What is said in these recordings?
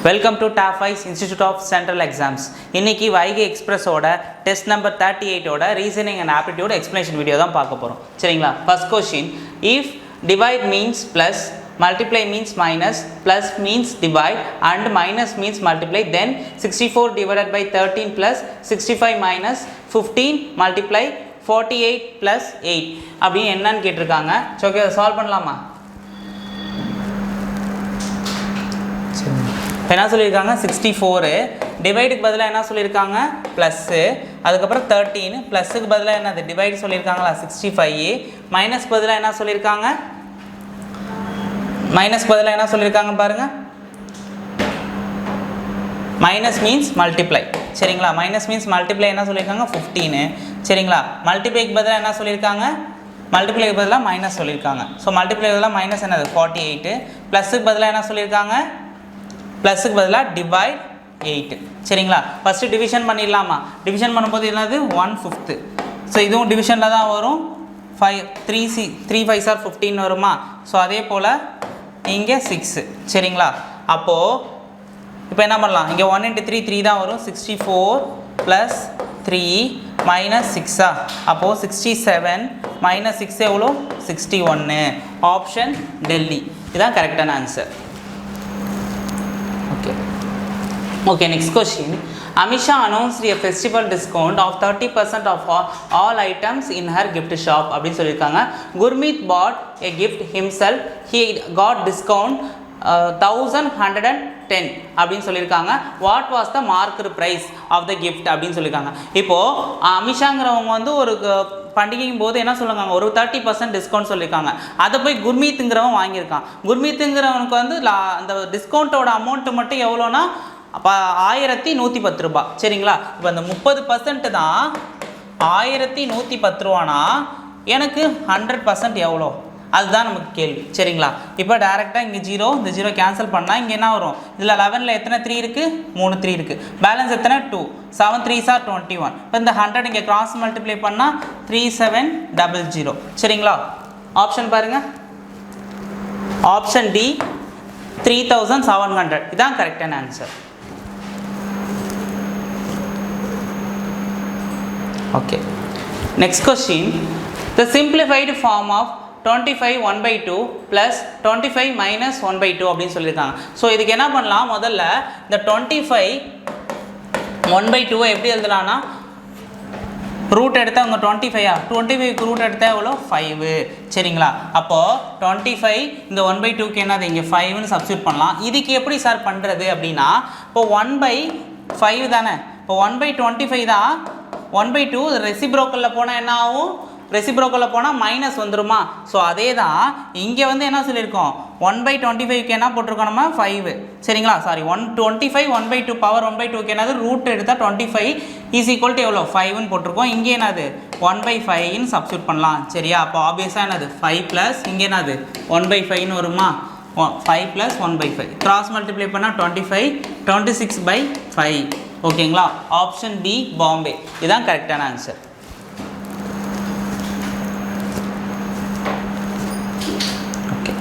Welcome to top 5 institute of central exams. இன்னைக்கு வைகை எக்ஸ்பிரஸோட test number 38ஓட reasoning and aptitude explanation video தான் பார்க்க போகிறோம். சரிங்களா? First question, if divide means plus, multiply means minus, plus means divide and minus means multiply, then 64 divided by 13 plus 65 minus 15 multiply 48 plus 8 அப்படின்னு என்னன்னு கேட்டிருக்காங்க. ஸோ ஓகே, அதை solve பண்ணலாமா? இப்போ என்ன சொல்லியிருக்காங்க, 64 டிவைடுக்கு பதிலாக என்ன சொல்லியிருக்காங்க, ப்ளஸ்ஸு, அதுக்கப்புறம் 13 ப்ளஸ்ஸுக்கு பதிலாக என்னது டிவைடு சொல்லியிருக்காங்களா 65, மைனஸ் பதிலாக என்ன சொல்லியிருக்காங்க, மைனஸ் பதிலாக என்ன சொல்லியிருக்காங்க பாருங்கள், மைனஸ் மீன்ஸ் மல்டிப்ளை. சரிங்களா? மைனஸ் மீன்ஸ் மல்டிப்ளை என்ன சொல்லியிருக்காங்க 15. சரிங்களா? மல்டிப்ளைக்கு பதிலாக என்ன சொல்லியிருக்காங்க, மல்டிப்ளைக்கு பதிலாக மைனஸ் சொல்லியிருக்காங்க. ஸோ மல்டிப்ளைக்கு பதிலாக மைனஸ் என்னது 48, ப்ளஸ்ஸுக்கு பதிலாக என்ன சொல்லியிருக்காங்க, ப்ளஸ்ஸுக்கு பதிலாக டிவைட் 8. சரிங்களா? ஃபஸ்ட்டு டிவிஷன் பண்ணிடலாமா? டிவிஷன் பண்ணும்போது என்னது 1/5. ஸோ இதுவும் டிவிஷனில் தான் வரும். 3 5s are 15 வருமா? ஸோ அதே போல் இங்கே 6. சரிங்களா? அப்போது இப்போ என்ன பண்ணலாம், இங்கே 1 × 3 3 தான் வரும். 64 + 3 - 6. அப்போது 67 - 6 எவ்வளோ, 61. ஆப்ஷன் டெல்லி. இதுதான் கரெக்டான answer. Okay, next question. Amisha announced a festival discount of 30% of all items in her gift shop அப்படின்னு சொல்லியிருக்காங்க. Gurmeet bought a gift himself. He got discount 1110 அப்படின்னு சொல்லியிருக்காங்க. What was the marker price of the gift அப்படின்னு சொல்லியிருக்காங்க. இப்போது அமிஷாங்கிறவங்க வந்து ஒரு பண்டிகைக்கும் போது என்ன சொல்லுவாங்க, ஒரு 30% டிஸ்கவுண்ட் சொல்லியிருக்காங்க. அதை போய் குர்மீத்துங்கிறவன் வாங்கியிருக்கான். குர்மீத்துங்கிறவனுக்கு வந்து அந்த டிஸ்கவுண்ட்டோட அமௌண்ட்டு மட்டும் எவ்வளோனா அப்போ 1110 ரூபா. சரிங்களா? இப்போ அந்த 30% தான் 1110 ரூபானா எனக்கு 100% எவ்வளோ, அதுதான் நமக்கு கேள்வி. சரிங்களா? இப்போ டேரெக்டாக இங்கே 0, இந்த 0 கேன்சல் பண்ணால் இங்கே என்ன வரும், இதில் 11ல் எத்தனை 3 இருக்குது, 3 3 இருக்குது. பேலன்ஸ் எத்தனை 2, 7 3s are 21. இப்போ இந்த 100 இங்கே கிராஸ் மல்டிப்ளை பண்ணால் 3700. சரிங்களா? ஆப்ஷன் பாருங்கள், ஆப்ஷன் டி 3700. இதுதான் கரெக்டான answer. Okay, next question. The simplified form of 25 1/2 plus 25 minus 1/2 அப்படின்னு சொல்லியிருக்காங்க. ஸோ இதுக்கு என்ன பண்ணலாம், முதல்ல இந்த 25 1/2 எப்படி எழுதலாம்னா, ரூட் எடுத்தால் உங்கள் 25க்கு ரூட் எடுத்தால் எவ்வளோ 5. சரிங்களா? அப்போது 25 இந்த 1/2க்கு என்னது இங்கே 5ன்னு சப்ஸ்டியூட் பண்ணலாம். இதுக்கு எப்படி சார் பண்ணுறது அப்படின்னா, இப்போ 1/5 தானே, இப்போ 1/25 தான். 1/2 ரெசிப்ரோக்கலில் போனால் என்ன ஆகும், ரெசிப்ரோக்கலில் போனால் மைனஸ் வந்துடுமா? ஸோ அதே தான் இங்கே வந்து என்ன சொல்லியிருக்கோம், 1/25க்கு என்ன போட்டிருக்கோம் நம்ம 5. சரிங்களா? சாரி, 125 1/2 பவர் 1/2க்கு என்னது ரூட் எடுத்தால் 25 இஸ் ஈக்குவல் டு எவ்வளோ 5ன்னு போட்டிருக்கோம். இங்கே என்னது 1/5ன்னு சப்ஸ்டியூட் பண்ணலாம். சரியா? அப்போ ஆப்வியஸாக என்னது 5 ப்ளஸ் இங்கே என்னது 1/5ன்னு வருமா, 5 + 1/5 கிராஸ் மல்டிப்ளை பண்ணால் 25 26/5. ஓகேங்களா? ஆப்ஷன் பி பாம்பே. இதுதான் கரெக்டான answer. Okay,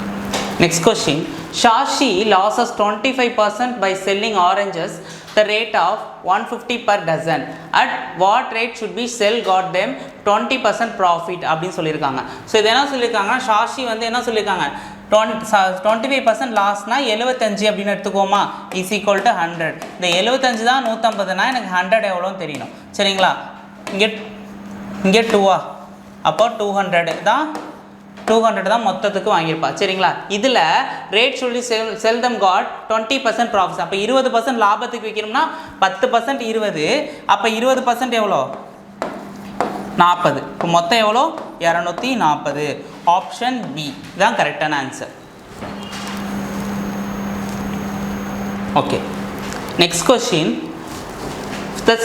next question. Shashi loses 25% by selling oranges the rate of 150 per dozen. At what rate should we sell got them 20% profit அப்படின்னு சொல்லியிருக்காங்க. ஸோ இது என்ன சொல்லியிருக்காங்கன்னா, ஷாஷி வந்து என்ன சொல்லியிருக்காங்க, 25% லாஸ்னா 75 அப்படின்னு எடுத்துக்கோமா, இஸ் ஈக்குவல் டு 100. இந்த 75 தான் 150னா எனக்கு 100 எவ்வளோன்னு தெரியணும். சரிங்களா? இங்கே 2 அப்போ 200 தான் மொத்தத்துக்கு வாங்கியிருப்பா. சரிங்களா? இதில் ரேட் சொல்லி செல் தம் காட் 20% ப்ராஃபிட். அப்போ 20% லாபத்துக்கு விற்கணும்னா 10% 20, அப்போ 20% எவ்வளோ 40. இப்போ மொத்தம் எவ்வளோ 240. ஆப்ஷன் பி தான் கரெக்டான answer. Okay, next question.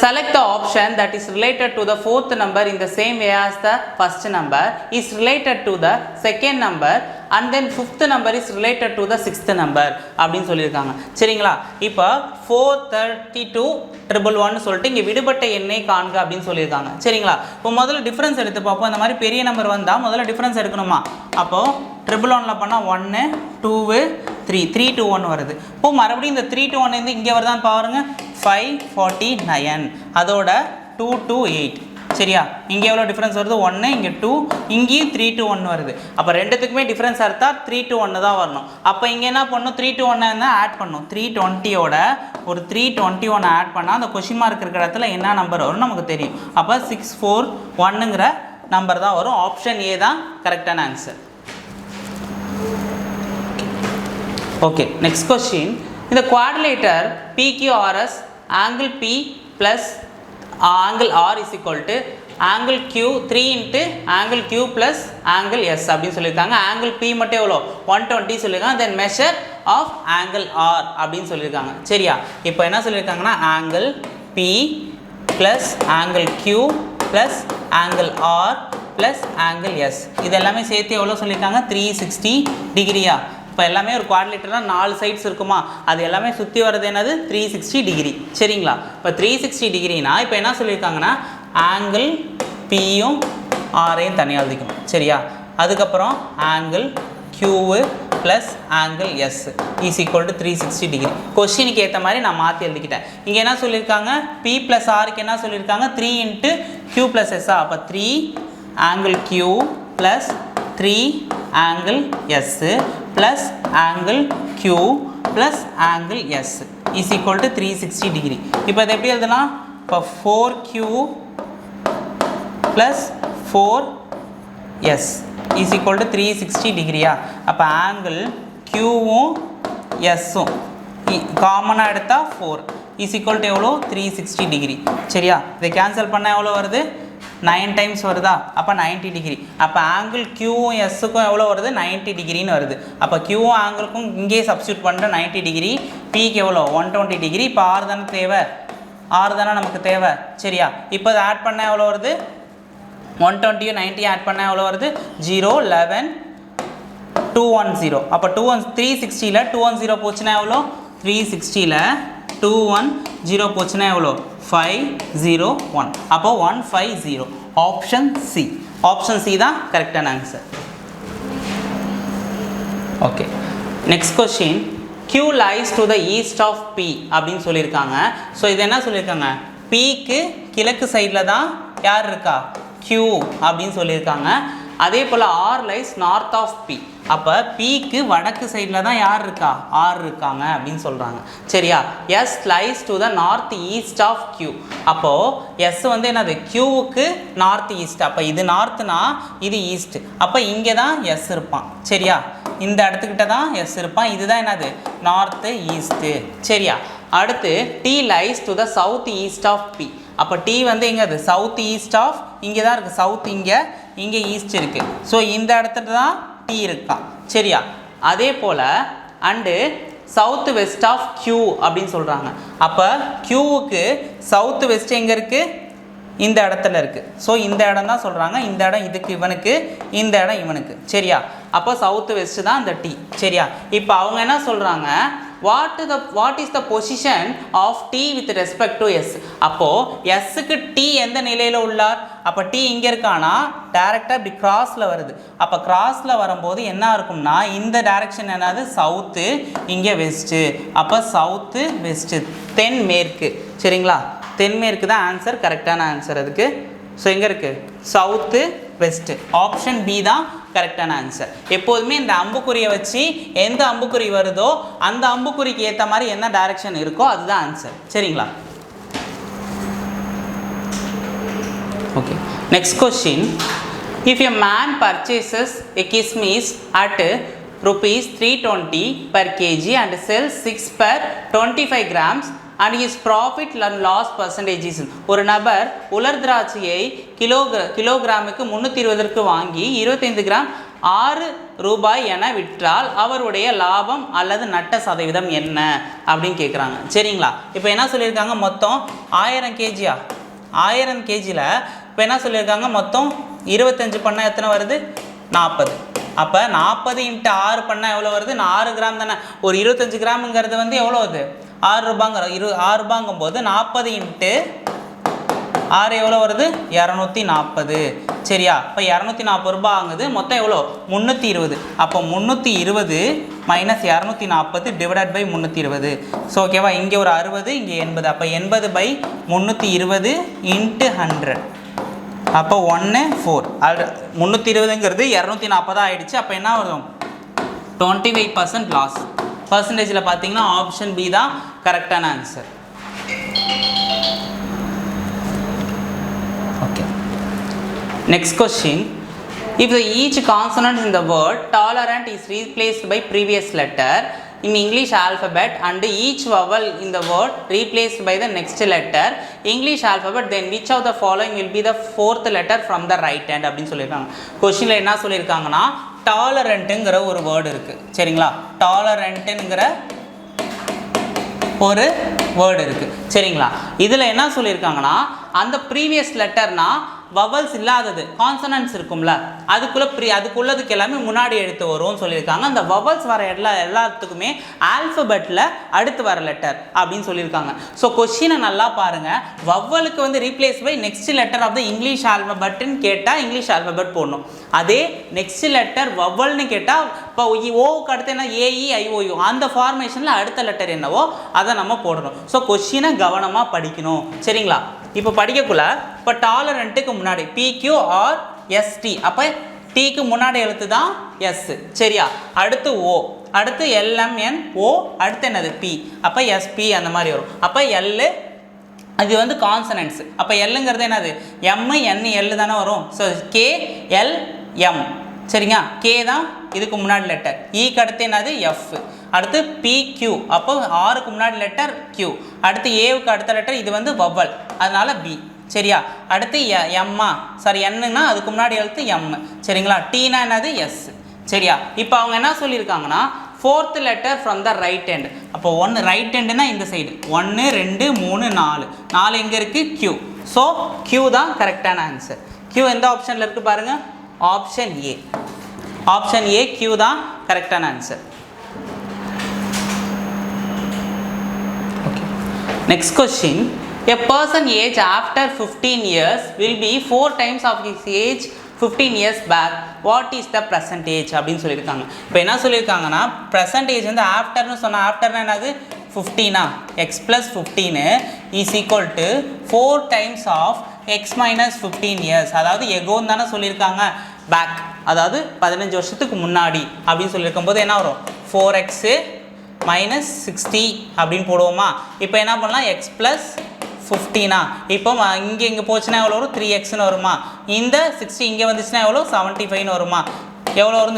Select the option that is related to the fourth number in the same way as the first number is related to the second number and then fifth number is related to the sixth number அப்படின்னு சொல்லியிருக்காங்க. சரிங்களா? இப்போ 432 111 சொல்லிட்டு இங்கே விடுபட்ட எண்ணை காண்க அப்படின்னு சொல்லியிருக்காங்க. சரிங்களா? இப்போ முதல்ல டிஃப்ரென்ஸ் எடுத்து பார்ப்போம். இந்த மாதிரி பெரிய நம்பர் வந்தால் முதல்ல டிஃப்ரென்ஸ் எடுக்கணுமா? அப்போது 111 பண்ணால் 1 2 3 to 1 வருது. இப்போ மறுபடியும் இந்த 3 to 1 இங்கே வருதான்னு பாருங்க 549 அதோட 2 to 8 சரியா. இங்கே எவ்வளோ டிஃப்ரென்ஸ் வருது 1 இங்கே 2 இங்கேயும் 3 to 1 வருது. அப்போ ரெண்டுத்துக்குமே டிஃப்ரென்ஸ் எடுத்தா 3 to 1 தான் வரணும். அப்போ இங்கே என்ன பண்ணணும் 3 to 1 என்ன ஆட் பண்ணணும் 320ஓட ஒரு 321 ஆட் பண்ணால் அந்த கொஷின் மார்க் இருக்கிற இடத்துல என்ன நம்பர் வரும் நமக்கு தெரியும். அப்போ 641ங்கிற நம்பர் தான் வரும். ஆப்ஷன் ஏ தான் கரெக்டான ஆன்சர். Okay next question. இந்த quadrilateral PQRS angle P plus angle R is equal to angle Q 3 into angle Q plus angle S அப்படின்னு சொல்லியிருக்காங்க. angle P மட்டும் எவ்வளோ 120 சொல்லியிருக்காங்க. தென் மெஷர் ஆஃப் angle R அப்படின்னு சொல்லியிருக்காங்க சரியா. இப்போ என்ன சொல்லியிருக்காங்கன்னா angle P plus angle Q plus angle R plus angle S இது எல்லாமே சேர்த்து எவ்வளோ சொல்லியிருக்காங்க 360 டிகிரியா. இப்போ எல்லாமே ஒரு குவாட்ரிலேட்டர்னா 4 சைட்ஸ் இருக்குமா அது எல்லாமே சுற்றி வர்றது என்னது 360 டிகிரி சரிங்களா. இப்போ 360 டிகிரினா இப்போ என்ன சொல்லியிருக்காங்கன்னா ஆங்கிள் பியும் ஆரையும் தனியாக எழுதிக்கணும் சரியா. அதுக்கப்புறம் angle Q plus angle S is equal to 360 degree. கொஸ்டினுக்கு ஏற்ற மாதிரி நான் மாற்றி எழுதிக்கிட்டேன். இங்கே என்ன சொல்லியிருக்காங்க பி ப்ளஸ் ஆருக்கு என்ன சொல்லியிருக்காங்க 3 இன்ட்டு கியூ ப்ளஸ் எஸ்ஸா. அப்போ 3 angle Q plus 3 angle S plus angle Q plus angle S is equal to 360 degree. இப்போ இதை எப்படி எழுதலாம் இப்போ 4Q plus 4S is equal to 360 டிகிரியா. அப்போ angle Qவும் Sவும் காமனாக எடுத்தால் 4 is equal to எவ்வளோ 360 டிகிரி சரியா. இதை கேன்சல் பண்ணால் எவ்வளோ வருது 9 டைம்ஸ் வருதா. அப்போ 90 டிகிரி. அப்போ ஆங்கிள் கியூவும் எஸ்ஸுக்கும் எவ்வளோ வருது 90 டிகிரின்னு வருது. அப்போ கியூவும் ஆங்கிளுக்கும் இங்கே சப்ஸ்டியூட் பண்ணுற 90 டிகிரி. பிக்கு எவ்வளோ 120 டிகிரி. இப்போ ஆறு தானே தேவை ஆறு தானே நமக்கு தேவை சரியா. இப்போ அதை ஆட் பண்ணால் எவ்வளோ வருது 120 90 ஆட் பண்ணால் எவ்வளோ வருது 0 11 210. அப்போ 360ல் 210 போச்சுன்னா எவ்வளோ 360ல் 210 போச்சுன்னா எவ்வளோ 501. அப்போ 150. Option C. ஆப்ஷன் சி தான் கரெக்டான answer. Okay next question. Q lies to the east of P அப்படின்னு சொல்லியிருக்காங்க. ஸோ இது என்ன சொல்லியிருக்காங்க Pக்கு கிழக்கு சைடில் தான் யார் இருக்கா Q அப்படின்னு சொல்லியிருக்காங்க. அதே போல் R lies north of P. அப்போ Pக்கு வடக்கு சைடில் தான் யார் இருக்கா R இருக்காங்க அப்படின்னு சொல்கிறாங்க சரியா. S lies to the north east of Q. அப்போது S வந்து என்னது Qவுக்கு நார்த் ஈஸ்ட். அப்போ இது நார்த்னா இது ஈஸ்ட். அப்போ இங்கே தான் S இருப்பான் சரியா. இந்த இடத்துக்கிட்ட தான் S இருப்பான். இதுதான் என்னது நார்த்து ஈஸ்ட்டு சரியா. அடுத்து T lies to the south east of P. அப்போ T வந்து எங்கே அது சவுத் ஈஸ்ட் ஆஃப் இங்கே தான் இருக்குது. சவுத் இங்கே ஈஸ்ட் இருக்குது. ஸோ இந்த இடத்துல தான் T இருக்கான் சரியா. அதே போல் and south west of Q அப்படின்னு சொல்கிறாங்க. அப்போ Qவுக்கு சவுத் வெஸ்ட் எங்கே இருக்குது இந்த இடத்துல இருக்குது. ஸோ இந்த இடம் தான் சொல்கிறாங்க. இந்த இடம் இதுக்கு இவனுக்கு இந்த இடம் இவனுக்கு சரியா. அப்போ சவுத் வெஸ்ட் தான் இந்த T சரியா. இப்போ அவங்க என்ன சொல்கிறாங்க what is the position of T with respect to S. அப்போது Sக்கு T எந்த நிலையில் உள்ளார். அப்போ T இங்கே இருக்கானா டைரெக்டாக இப்படி கிராஸில் வருது. அப்போ கிராஸில் வரும்போது என்ன இருக்கும்னா இந்த டைரெக்ஷன் என்னது சவுத்து இங்கே வெஸ்ட்டு. அப்போ சவுத்து வெஸ்ட்டு தென்மேற்கு சரிங்களா. தென்மேற்கு தான் ஆன்சர் கரெக்டான ஆன்சர் அதுக்கு. ஸோ எங்கே இருக்குது சவுத்து வெஸ்ட்டு. ஆப்ஷன் பி தான் கரெக்டான ஆன்சர். எப்போதுமே இந்த அம்புக்குறியை வச்சு எந்த அம்புக்குறி வருதோ அந்த அம்புக்குறிக்கு ஏற்ற மாதிரி என்ன டைரக்ஷன் இருக்கோ அதுதான் ஆன்சர் சரிங்களா. Okay next question. If a man purchases a கிஸ்மிஸ் at rupees 320 per kg and sells 6 per 25 grams and his profit and loss percentage is. ஒரு நபர் உலர் திராட்சையை கிலோகிராமுக்கு 320 வாங்கி 25 கிராம் 6 ரூபாய் என விற்றால் அவருடைய லாபம் அல்லது நட்ட சதவீதம் என்ன அப்படின்னு கேட்குறாங்க சரிங்களா. இப்போ என்ன சொல்லியிருக்காங்க மொத்தம் 1000 கேஜியா 1000 கேஜியில் இப்போ என்ன சொல்லியிருக்காங்க மொத்தம் 25 பண்ணால் எத்தனை வருது 40. அப்போ 40 × 6 பண்ணால் எவ்வளோ வருது 6 கிராம் தானே. ஒரு 25 கிராமுங்கிறது வந்து எவ்வளோ வருது 6 ரூபாங்கிற 6 ரூபாங்கும் போது 40 × 6 எவ்வளோ வருது 240. சரியா? இப்போ 240 ரூபாய் ஆகுது. மொத்தம் எவ்வளோ? 320. அப்போ 320 மைனஸ் 240 டிவைடட் பை 320. ஸோ ஓகேவா? இங்கே ஒரு 60, இங்கே 80. அப்போ 80/320 இன்ட்டு 100. அப்போ 1 4. 320ங்கிறது 240 ஆகிடுச்சு. அப்போ என்ன வரும்? 25% லாஸ். பர்சன்டேஜில் பார்த்தீங்கன்னா ஆப்ஷன் பி தான் கரெக்டான answer. Okay, next question. If each consonant in the word tolerant is replaced by previous letter in English alphabet and each vowel in the word replaced by the next letter English alphabet, then which of the following will be the fourth letter from the right hand அப்படின்னு சொல்லியிருக்காங்க. கொஸ்டினில் என்ன சொல்லியிருக்காங்கன்னா டாலரண்ட்டுங்கிற ஒரு word இருக்குது. சரிங்களா? டாலரண்ட்டுங்கிற ஒரு word இருக்குது. சரிங்களா? இதில் என்ன சொல்லியிருக்காங்கன்னா அந்த ப்ரீவியஸ் லெட்டர்னா வவல்ஸ் இல்லாதது, கான்சனன்ட்ஸ் இருக்கும்ல, அதுக்குள்ளதுக்கு எல்லாமே முன்னாடி எடுத்து வரும்னு சொல்லியிருக்காங்க. அந்த வவல்ஸ் வர எல்லாத்துக்குமே ஆல்ஃபபெட்டில் அடுத்து வர லெட்டர் அப்படின்னு சொல்லியிருக்காங்க. ஸோ கொஸ்டினை நல்லா பாருங்கள். வவலுக்கு வந்து replace by next letter of the English ஆல்ஃபபெட்னு கேட்டால் இங்கிலீஷ் ஆல்ஃபபெட் போடணும். அதே நெக்ஸ்ட் லெட்டர் வவல்னு கேட்டால் இப்போ ஓவுக்கு அடுத்து என்ன AEIOU அந்த ஃபார்மேஷனில் அடுத்த லெட்டர் என்னவோ அதை நம்ம போடணும். ஸோ கொஸ்டினை கவனமாக படிக்கணும். சரிங்களா? இப்போ படிக்கக்குள்ள இப்போ டாலரண்ட்டுக்கு முன்னாடி PQ or ST, அப்போ டீக்கு முன்னாடி எழுத்து தான் S. சரியா? அடுத்து O, அடுத்து LMNO, அடுத்து என்னது P, அப்போ SP அந்த மாதிரி வரும். அப்போ L அது வந்து கான்சனன்ட்ஸ். அப்போ Lங்கிறது என்னது? MNL தானே வரும். So KLM. சரிங்க? K தான் இதுக்கு முன்னாடி லெட்டர். ஈக்கு அடுத்து என்னது? F. அடுத்து PQ, அப்போ ஆருக்கு முன்னாடி லெட்டர் Q. அடுத்து ஏவுக்கு அடுத்த லெட்டர் இது வந்து வவல், அதனால B. சரியா? அடுத்து Nன்னா அதுக்கு முன்னாடி எழுத்து M. சரிங்களா? Tனா என்னது? S. சரியா? இப்போ அவங்க என்ன சொல்லியிருக்காங்கன்னா fourth letter from the right hand. அப்போ 1 ரைட் ஹேண்டுனா இந்த சைடு 1 2 3 4 எங்கே இருக்குது? Q. ஸோ Q தான் கரெக்டான ஆன்சர். Q எந்த ஆப்ஷனில் இருக்குது பாருங்கள்? Option A. Option A Q தான் கரெக்டான answer. Next question. A person age after 15 years will be 4 times of his age 15 years back. What is the present age அப்படின்னு சொல்லியிருக்காங்க. இப்போ என்ன சொல்லியிருக்காங்கன்னா present age வந்து ஆஃப்டர்னு சொன்னால் ஆஃப்டர்னா என்னது? 15 x plus 15 is equal to 4 times of x minus 15 years. அதாவது எகோன்னு தானே சொல்லியிருக்காங்க, பேக், அதாவது 15 வருஷத்துக்கு முன்னாடி அப்படின்னு சொல்லியிருக்கும் போது என்ன வரும்? 4x மைனஸ் 60 அப்படின்னு போடுவோமா? இப்போ என்ன பண்ணலாம்? எக்ஸ் ப்ளஸ் 15 இப்போ இங்கே போச்சுன்னா எவ்வளோ வரும்? 3xன்னு வருமா? இந்த 60 இங்கே வந்துச்சுன்னா எவ்வளோ? 75ன்னு வருமா? எவ்வளோ வரும்?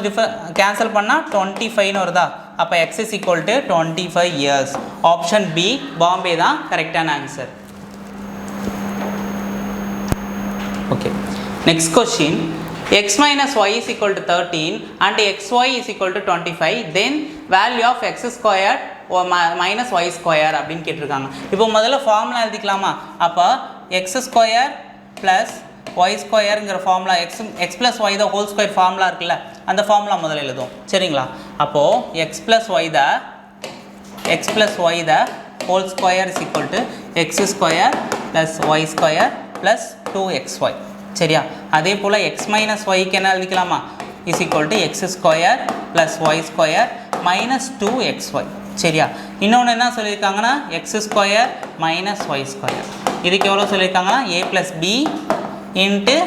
கேன்சல் பண்ணால் 25ன்னு வருதா? அப்போ x is equal to 25 years. Option B பாம்பே தான் கரெக்டான answer. Okay, next question. x minus y is equal to 13 and xy is equal to 25, then value of x squared minus y square அப்படின்னு கேட்டிருக்காங்க. இப்போ முதல்ல ஃபார்முலா எழுதிக்கலாமா? அப்போ x square plus y squareங்கிற formula x plus y the whole square formula இருக்குல்ல, அந்த formula முதல்ல எழுதுவோம். சரிங்களா? அப்போது x plus y the whole square is equal to x square plus y square plus 2xy. சரியா? அதே போல் x மைனஸ் ஒய்க்கு என்ன எழுதிக்கலாமா? Is equal to X square plus Y square minus 2xy. சரியா? இன்னொன்று என்ன சொல்லியிருக்காங்கன்னா x square minus y square. இதுக்கு எவ்வளோ சொல்லியிருக்காங்கன்னா a plus B into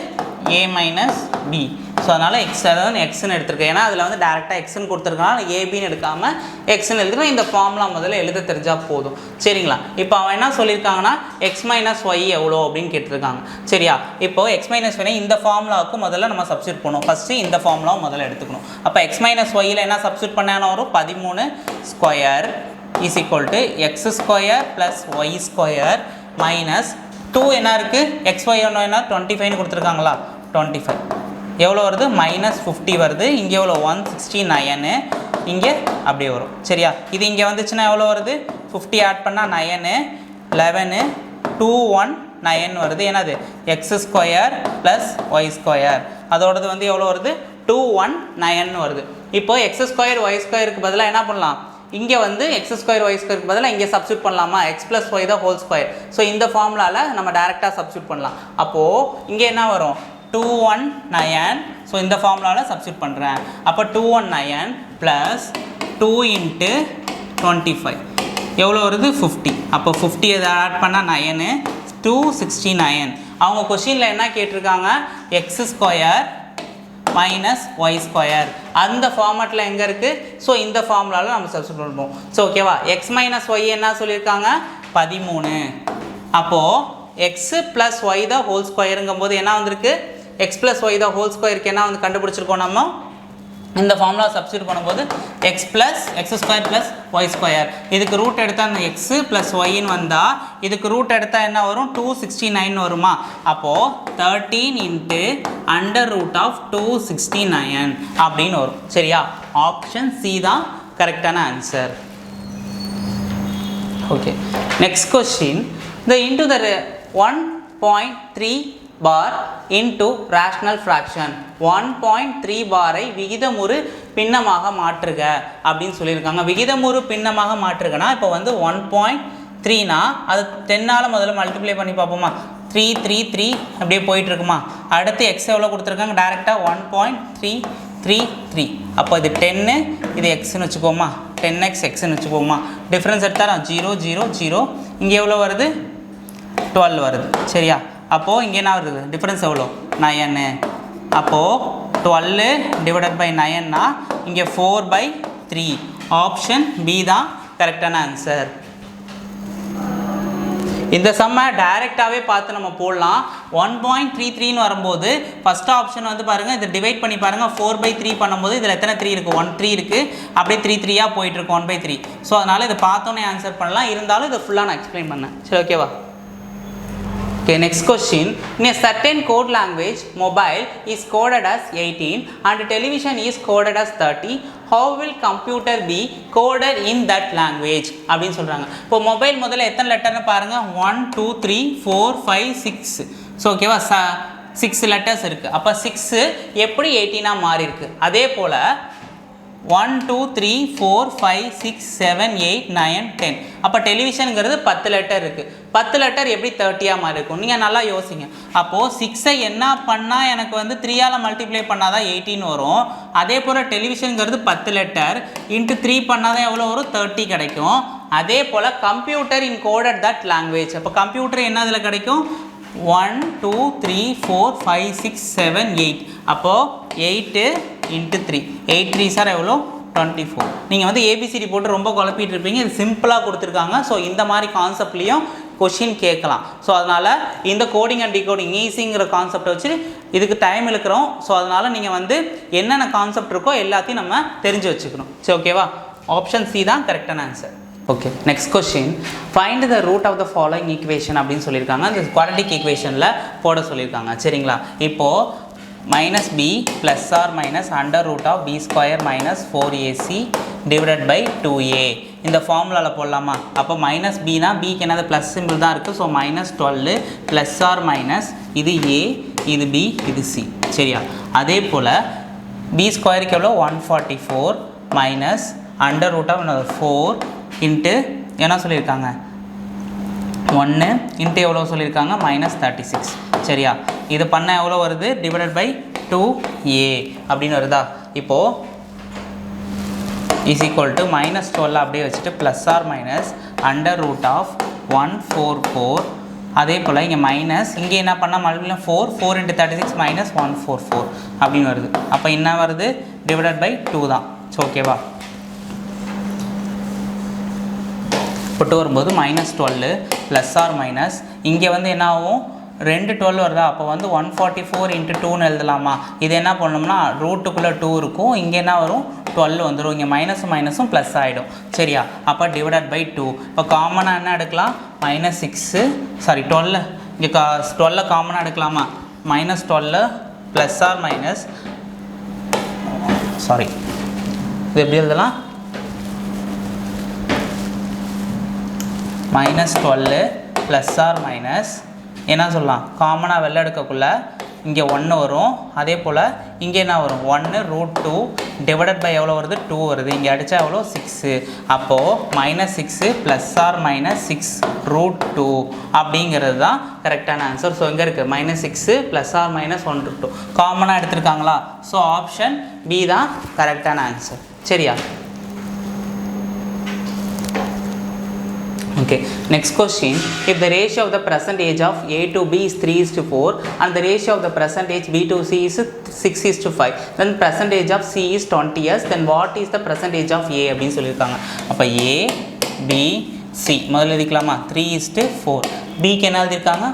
a minus B. So அதனால் அதாவது எக்ஸ்ன்னு எடுத்துருக்கேன். ஏன்னா அதில் வந்து டேரெக்டாக எக்ஸ்ன்னு கொடுத்துருக்கனால ஏபின்னு எடுக்காமல் எக்ஸ்ன்னு எழுதுனா இந்த ஃபார்முலா முதல்ல எழுத தெரிஞ்சால் போதும். சரிங்களா? இப்போ அவன் என்ன சொல்லியிருக்காங்கன்னா எக்ஸ் மைனஸ் ஒய் எவ்வளோ அப்படின்னு கேட்டிருக்காங்க. சரியா? இப்போது எக்ஸ் மைனஸ் ஒய் இந்த ஃபார்முலாவுக்கு முதல்ல நம்ம சப்ஸ்டியூட் பண்ணுவோம். ஃபஸ்ட்டு இந்த ஃபார்முலாவை முதல்ல எடுத்துக்கணும். அப்போ எக்ஸ் மைனஸ் ஒய்யில் என்ன சப்ஸ்டியூட் பண்ணாலும் வரும்? 13 square is equal to X square plus Y square minus 2 என்ன இருக்குது? எக்ஸ் ஒய் ஒன்று என்ன 25ன்னு கொடுத்துருக்காங்களா? 25 எவ்வளோ வருது? மைனஸ் 50 வருது. இங்கே எவ்வளோ? 169. இங்கே அப்படியே வரும். சரியா? இது இங்கே வந்துச்சுன்னா எவ்வளோ வருது? 50 ஆட் பண்ணால் 9 11 219 வருது. என்னது? X square plus Y square. அதோடது வந்து எவ்வளோ வருது? 219 வருது. இப்போ எக்ஸ் ஸ்கொயர் ஒய் ஸ்கொயருக்கு பதிலாக என்ன பண்ணலாம்? இங்கே வந்து எக்ஸ் ஸ்கொயர் ஒய் ஸ்கொயருக்கு பதிலாக இங்கே சப்ஸ்டியூட் பண்ணலாமா? எக்ஸ் ப்ளஸ் ஒய் தான் ஹோல் ஸ்கொயர். ஸோ இந்த ஃபார்முலாவில் நம்ம டேரெக்டாக சப்ஸ்டியூட் பண்ணலாம். அப்போது இங்கே என்ன வரும்? 219. ஸோ இந்த ஃபார்முலாவில் சப்ஸ்டியூட் பண்ணுறேன். அப்போ 219 ப்ளஸ் 2 × 25 எவ்வளோ வருது 50. அப்போ 50 எதை ஆட் பண்ணால் 9 269. அவங்க கொஷினில் என்ன கேட்டிருக்காங்க, x² மைனஸ் y². அந்த ஃபார்மேட்டில் எங்கே இருக்குது? ஸோ இந்த ஃபார்முலாவில் நம்ம சப்ஸ்டியூட் பண்ணுவோம். ஸோ ஓகேவா, x மைனஸ் y என்ன சொல்லியிருக்காங்க 13. அப்போது x + y தான் ஹோல் ஸ்கொயருங்கும் போது என்ன வந்திருக்கு, x + y தான் ஹோல் ஸ்கொயருக்கு என்ன வந்து கண்டுபிடிச்சிருக்கோம் நம்ம இந்த ஃபார்முலா சப்ஸ்டியூட் பண்ணும்போது x + x² + y². இதுக்கு ரூட் எடுத்தால் அந்த x + yன்னு வந்தால் இதுக்கு ரூட் எடுத்தால் என்ன வரும் 269 வருமா. அப்போது 13 × √269 அப்படின்னு வரும். சரியா, ஆப்ஷன் சி தான் கரெக்டான answer. Okay, next question. The into the 1.3 bar into rational fraction 1.3 பாரை விகிதமுறு பின்னமாக மாற்றுக அப்படின்னு சொல்லியிருக்காங்க. விகிதமுறு பின்னமாக மாற்றுகனா இப்போ வந்து 1.3னா அது 10ஆல் முதல்ல மல்டிப்ளை பண்ணி பார்ப்போமா. 3 3 3 அப்படியே போயிட்டுருக்குமா. அடுத்து எக்ஸ் எவ்வளோ கொடுத்துருக்காங்க, டேரெக்டாக 1.333. அப்போ இது 10 இது எக்ஸ்ன்னு வச்சுக்கோமா, 10x எக்ஸ்ன்னு வச்சுக்கோமா. டிஃப்ரென்ஸ் எடுத்தால் 0 0 0. இங்கே எவ்வளோ வருது 12 வருது. சரியா, அப்போது இங்கே என்ன வருது டிஃப்ரென்ஸ் எவ்வளோ 9. அப்போது 12 / 9னா இங்கே 4/3. ஆப்ஷன் பி தான் கரெக்டான ஆன்சர். இந்த சம்மை டைரெக்டாகவே பார்த்து நம்ம போடலாம். 1.33ன்னு வரும்போது ஃபஸ்ட் ஆப்ஷன் வந்து பாருங்கள், இதை டிவைட் பண்ணி பாருங்கள். 4/3 பண்ணும்போது இதில் எத்தனை 3 இருக்குது, 1 3 இருக்குது. அப்படியே 3 3யாக போயிட்டுருக்கு 1/3. ஸோ அதனால் இதை பார்த்தோன்னே ஆன்சர் பண்ணலாம். இருந்தாலும் இதை ஃபுல்லாக நான் எக்ஸ்பிளைன் பண்ணேன். சரி, ஓகேவா. Okay, next question. In a certain code language, mobile is coded as 18 and television is coded as 30. How will computer be coded in that language? அப்படின்னு சொல்கிறாங்க. இப்போ மொபைல் முதல்ல எத்தனை லெட்டர்னு பாருங்கள், 1 2 3 4 5 6. ஸோ ஓகேவா, 6 லெட்டர்ஸ் இருக்குது. அப்போ 6 எப்படி 18ஆக மாறி இருக்கு. அதே போல் 1 2 3 4 5 6 7 8 9 10. அப்போ டெலிவிஷனுங்கிறது 10 லெட்டர் இருக்குது. 10 லெட்டர் எப்படி 30ஆக மாறி இருக்கும், நீங்கள் நல்லா யோசிங்க. அப்போது 6ஐ என்ன பண்ணால் எனக்கு வந்து 3ஆல் மல்டிப்ளை பண்ணால் தான் 18 வரும். அதே போல் டெலிவிஷனுங்கிறது 10 லெட்டர் இன்ட்டு 3 பண்ணால் தான் எவ்வளோ வரும் 30 கிடைக்கும். அதே போல் computer in coded that language. அப்போ கம்ப்யூட்டர் என்ன இதில் கிடைக்கும் 1 2 3 4 5 6 7 8. அப்போது 8 × 3 8 3s எவ்வளோ 24. நீங்கள் வந்து ஏபிசிடி போட்டு ரொம்ப குழப்பிட்டு இருப்பீங்க. இது சிம்பிளாக கொடுத்துருக்காங்க. ஸோ இந்த மாதிரி கான்செப்ட்லேயும் கொஷின் கேட்கலாம். ஸோ அதனால் இந்த கோடிங் அண்ட் டிகோடிங் ஈஸிங்கிற கான்செப்டை வச்சு இதுக்கு டைம் இழுக்கிறோம். ஸோ அதனால் நீங்கள் வந்து என்னென்ன கான்செப்ட் இருக்கோ எல்லாத்தையும் நம்ம தெரிஞ்சு வச்சுக்கணும். சரி, ஓகேவா. ஆப்ஷன் சி தான் கரெக்டான answer. Okay, next question. Find the root of the following equation அப்படின்னு சொல்லியிருக்காங்க. இந்த குவாட்ரட்டிக் ஈக்குவேஷனில் போட சொல்லியிருக்காங்க. சரிங்களா, இப்போது -b + or -√b² - 4ac / 2a இந்த ஃபார்முலாவில் போடலாமா. அப்போ -bனா பிக்கு என்னது ப்ளஸ் சிம்பிள் தான் இருக்குது. ஸோ -12 ± இது a இது b இது c. சரியா, அதே போல் b² எவ்வளோ 144 -√4 இன்ட்டு என்ன சொல்லியிருக்காங்க 1 இன்ட்டு எவ்வளோ சொல்லியிருக்காங்க -36. சரியா, இது பண்ண எவ்வளோ வருது / 2a அப்படின்னு வருதா. இப்போது = -12 அப்படியே வச்சுட்டு ± √144. அதே போல் இங்கே மைனஸ் இங்கே என்ன பண்ணால் மறுபடியும் 4 × 36 -144 அப்படின்னு வருது. அப்போ என்ன வருது / 2 தான். ஸோ ஓகேவா, போட்டு வரும்போது -12 ± இங்கே வந்து என்ன ஆகும் 2 12 வருதா. அப்போ வந்து 144 × 2ன்னு எழுதலாமா. இது என்ன பண்ணணும்னா ரூட்டுக்குள்ளே 2 இருக்கும், இங்கே என்ன வரும் 12 வந்துடும். இங்கே மைனஸும் ப்ளஸ் ஆகிடும். சரியா, அப்போ / 2. இப்போ காமனாக என்ன எடுக்கலாம் -12 இங்கே 12 காமனாக எடுக்கலாமா. -12 ± சாரி இது எப்படி எழுதலாம் -12 ± என்ன சொல்லலாம் காமனாக வெளில எடுக்கக்குள்ள இங்கே 1 வரும். அதே போல் இங்கே என்ன வரும் 1 √2 டிவைடட் பை எவ்வளோ வருது 2 வருது. இங்கே அடித்தா எவ்வளோ 6. அப்போது -6 ± 6√2 அப்படிங்கிறது தான் கரெக்டான ஆன்சர். ஸோ இங்கே இருக்குது -6 ± 1√2 காமனாக எடுத்திருக்காங்களா? ஸோ ஆப்ஷன் பி தான் கரெக்டான ஆன்சர். சரியா? Okay, next question. If the ratio of the percentage of A to B is 3:4 and the ratio of the percentage B to C is 6:5, then percentage of C is 20s, then what is the percentage of A அப்படின்னு சொல்லியிருக்காங்க. அப்போ A, B, C முதல்ல எழுதிக்கலாமா? 3:4. Bக்கு என்ன எழுதியிருக்காங்க?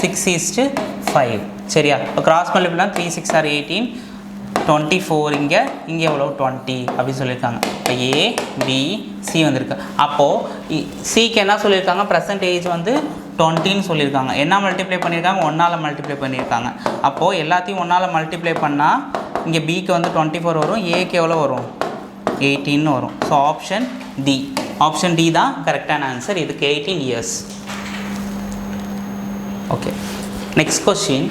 6:5. சரியா? இப்போ cross multiply 3 6 are 18, 24 இங்கே எவ்வளோ 20 அப்படின்னு சொல்லியிருக்காங்க. இப்போ ஏ பி சி வந்திருக்கு. அப்போது சிக்கு என்ன சொல்லியிருக்காங்க? பர்சன்டேஜ் வந்து 20ன்னு சொல்லியிருக்காங்க. என்ன மல்டிப்ளை பண்ணியிருக்காங்க? 1ஆல் மல்டிப்ளை பண்ணியிருக்காங்க. அப்போது எல்லாத்தையும் 1ஆல் மல்டிப்ளை பண்ணால் இங்கே பிக்கு வந்து 24 வரும், ஏக்கு எவ்வளோ வரும்? 18 வரும். So option D. Option D தான் கரெக்டான ஆன்சர். இதுக்கு 18 years. Okay, next question.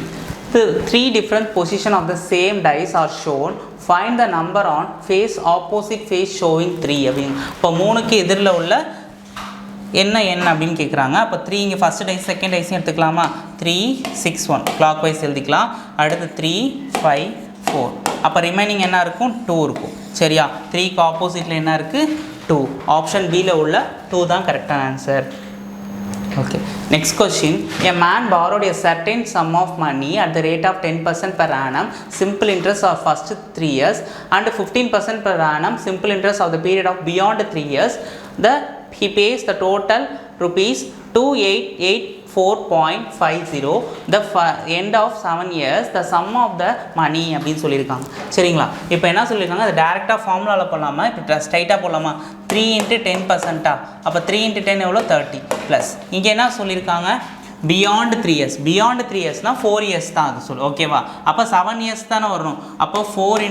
The 3 different positions of the same dice are shown. Find the number on face opposite face showing 3 அப்படின்னு. இப்போ 3க்கு எதிரில் உள்ள என்ன அப்படின்னு கேட்குறாங்க. அப்போ 3 இங்கே ஃபஸ்ட் டைஸ் செகண்ட் டைஸையும் எடுத்துக்கலாமா? 3 6 1 கிளாக் வைஸ் எழுதிக்கலாம். அடுத்து 3 5 4. அப்போ ரிமைனிங் என்ன இருக்கும்? 2 இருக்கும். சரியா? 3க்கு ஆப்போசிட்டில் என்ன இருக்குது? 2. ஆப்ஷன் பியில் உள்ள 2 தான் கரெக்டான answer. Okay, next question. A man borrowed a certain sum of money at the rate of 10% per annum simple interest of first 3 years and 15% per annum simple interest of the period of beyond 3 years. He pays the total rupees 2884.50 the end of 7 years the sum of the money அப்படின்னு சொல்லியிருக்காங்க. சரிங்களா? இப்போ என்ன சொல்லியிருக்காங்க? அது டேரெக்டாக ஃபார்முலாவில் போடலாமா? இப்போ ஸ்ட்ரைட்டாக போடலாமா? 3 × 10%. அப்போ 3 × 10 எவ்வளோ? 30 ப்ளஸ் இங்கே என்ன சொல்லியிருக்காங்க? Beyond 3 years. பியாண்ட் 3 yearsனால் 4 years தான் அது சொல்லு. ஓகேவா? அப்போ 7 years தானே வரணும். அப்போ 4 ×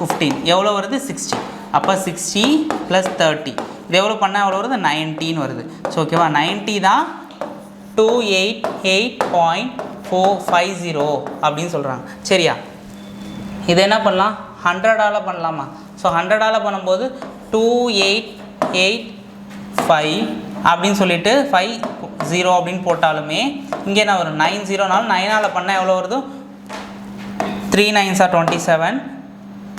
15 எவ்வளோ வருது? 60. அப்போ 60 + 30 இது எவ்வளோ பண்ணால் எவ்வளோ வருது? 19 வருது. ஸோ ஓகேவா? 90 தான் 288.450 அப்படின்னு சொல்கிறாங்க. சரியா? இது என்ன பண்ணலாம்? 100ஆல் பண்ணலாமா? ஸோ 100ஆல் பண்ணும்போது 2885 அப்படின்னு சொல்லிட்டு 50 அப்படின்னு போட்டாலுமே இங்கே என்ன வரும்? 90 9ஆல் பண்ணால் எவ்வளோ வருது? 3 9s are 27,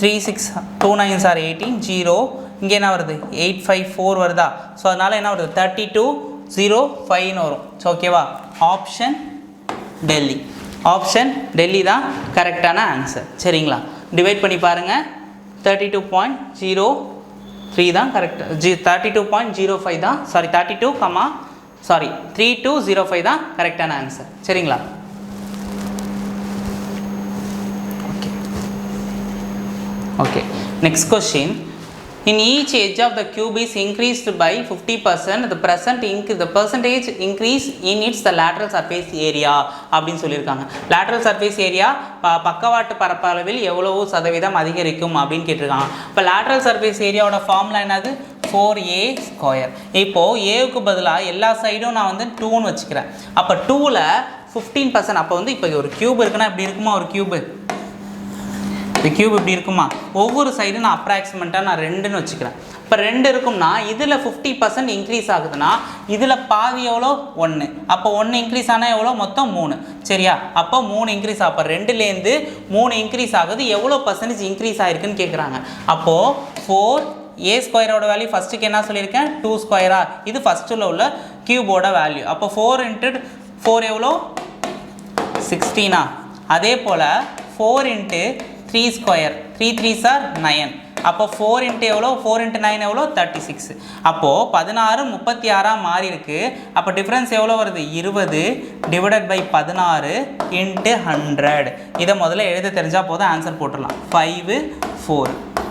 3 6 2 9s are 18, 0 இங்கே என்ன வருது? 854 வருதா? ஸோ அதனால் என்ன வருது? 3205 வரும். ஸோ ஓகேவா? ஆப்ஷன் டெல்லி. ஆப்ஷன் டெல்லி தான் கரெக்டான ஆன்சர். சரிங்களா? டிவைட் பண்ணி பாருங்கள். 32.03 தான் கரெக்ட். 32.05 தான் 3205 தான் கரெக்டான ஆன்சர். சரிங்களா? Okay okay, next question. In each edge of the cube is increased by 50%. The percentage increase in its the lateral surface area அப்படின்னு சொல்லியிருக்காங்க. lateral surface area பக்கவாட்டு பரப்பளவில் எவ்வளவு சதவீதம் அதிகரிக்கும் அப்படின்னு கேட்டிருக்காங்க. இப்போ lateral surface ஏரியாவோட ஃபார்முலா என்னது? 4a². இப்போது ஏவுக்கு பதிலாக எல்லா சைடும் நான் வந்து 2ன்னு வச்சுக்கிறேன். அப்போ 2ல் 15%. அப்போ வந்து இப்போ ஒரு கியூப் இருக்குன்னா இப்படி இருக்குமா? ஒரு கியூபு இந்த கியூப் இப்படி இருக்குமா? ஒவ்வொரு சைடும் நான் அப்ராக்சிமேட்டாக நான் 2ன்னு வச்சுக்கிறேன். இப்போ 2 இருக்கும்னா இதில் 50% இன்க்ரீஸ் ஆகுதுன்னா இதில் பாதி எவ்வளோ? 1. அப்போ 1 இன்க்ரீஸ் ஆனால் எவ்வளோ? மொத்தம் 3. சரியா? அப்போ 3 இன்க்ரீஸ். அப்போ 2லேருந்து 3 இன்க்ரீஸ் ஆகுது. எவ்வளோ பர்சன்டேஜ் இன்க்ரீஸ் ஆகிருக்குன்னு கேட்குறாங்க. அப்போது 4a² வேல்யூ ஃபஸ்ட்டுக்கு என்ன சொல்லியிருக்கேன்? 2². இது ஃபஸ்ட்டில் உள்ள கியூபோட வேல்யூ. அப்போ 4 × 4 எவ்வளோ? 16. அதே போல் 4 × 3². 3 3s are 9. அப்போ 4 × எவ்வளோ? 4 × 9 எவ்வளோ? 36. அப்போது 16 36 மாறி இருக்கு. அப்போ டிஃப்ரென்ஸ் எவ்வளோ வருது? 20 ÷ 16 × 100. இதை முதல்ல எழுத தெரிஞ்சால் போதும், ஆன்சர் போட்டுடலாம். 5 4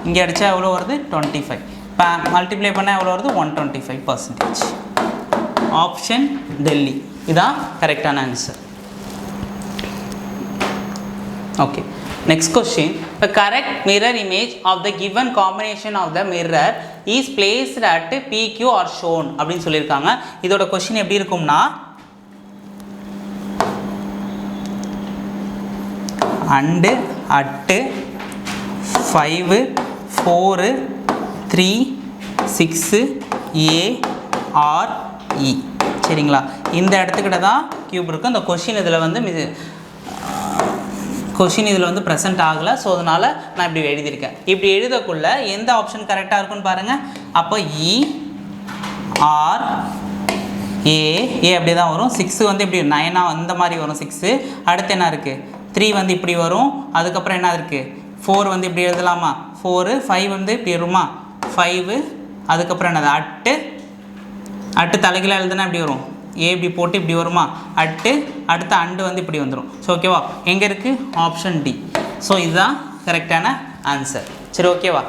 இங்கே அடித்தா எவ்வளோ வருது? 25. இப்போ மல்டிப்ளை பண்ணால் எவ்வளோ வருது? 125%. ஆப்ஷன் டெல்லி இதுதான் கரெக்டான answer. Okay, next question. The correct mirror image of the given combination of the mirror is placed at PQ or shown அப்படின்னு சொல்லியிருக்காங்க. இதோட கொஸ்டின் எப்படி இருக்கும்னா and at 5 4 3 6 A R E சரிங்களா. இந்த இடத்துக்கிட்ட தான் கியூப் இருக்குது. அந்த கொஷின் இதில் வந்து கொஷின் இதில் வந்து ப்ரெசென்ட் ஆகலை. ஸோ அதனால் நான் இப்படி எழுதியிருக்கேன். இப்படி எழுதக்குள்ள எந்த ஆப்ஷன் கரெக்டாக இருக்குன்னு பாருங்கள். அப்போ E R A அப்படி தான் வரும். 6 வந்து இப்படி 9 அந்த மாதிரி வரும் 6. அடுத்து என்ன இருக்குது 3 வந்து இப்படி வரும். அதுக்கப்புறம் என்ன இருக்குது 4 வந்து இப்படி எழுதலாமா 4 5 வந்து இப்படி வருமா 5. அதுக்கப்புறம் என்னது அட்டு தலைகீழ எழுதுனா இப்படி வரும் ஏ இப்படி போட்டு இப்படி வருமா அடுத்த அண்டு வந்து இப்படி வந்துடும். ஸோ ஓகேவா. எங்கே இருக்குது ஆப்ஷன் டி. ஸோ இதுதான் கரெக்டான ஆன்சர். சரி ஓகேவா.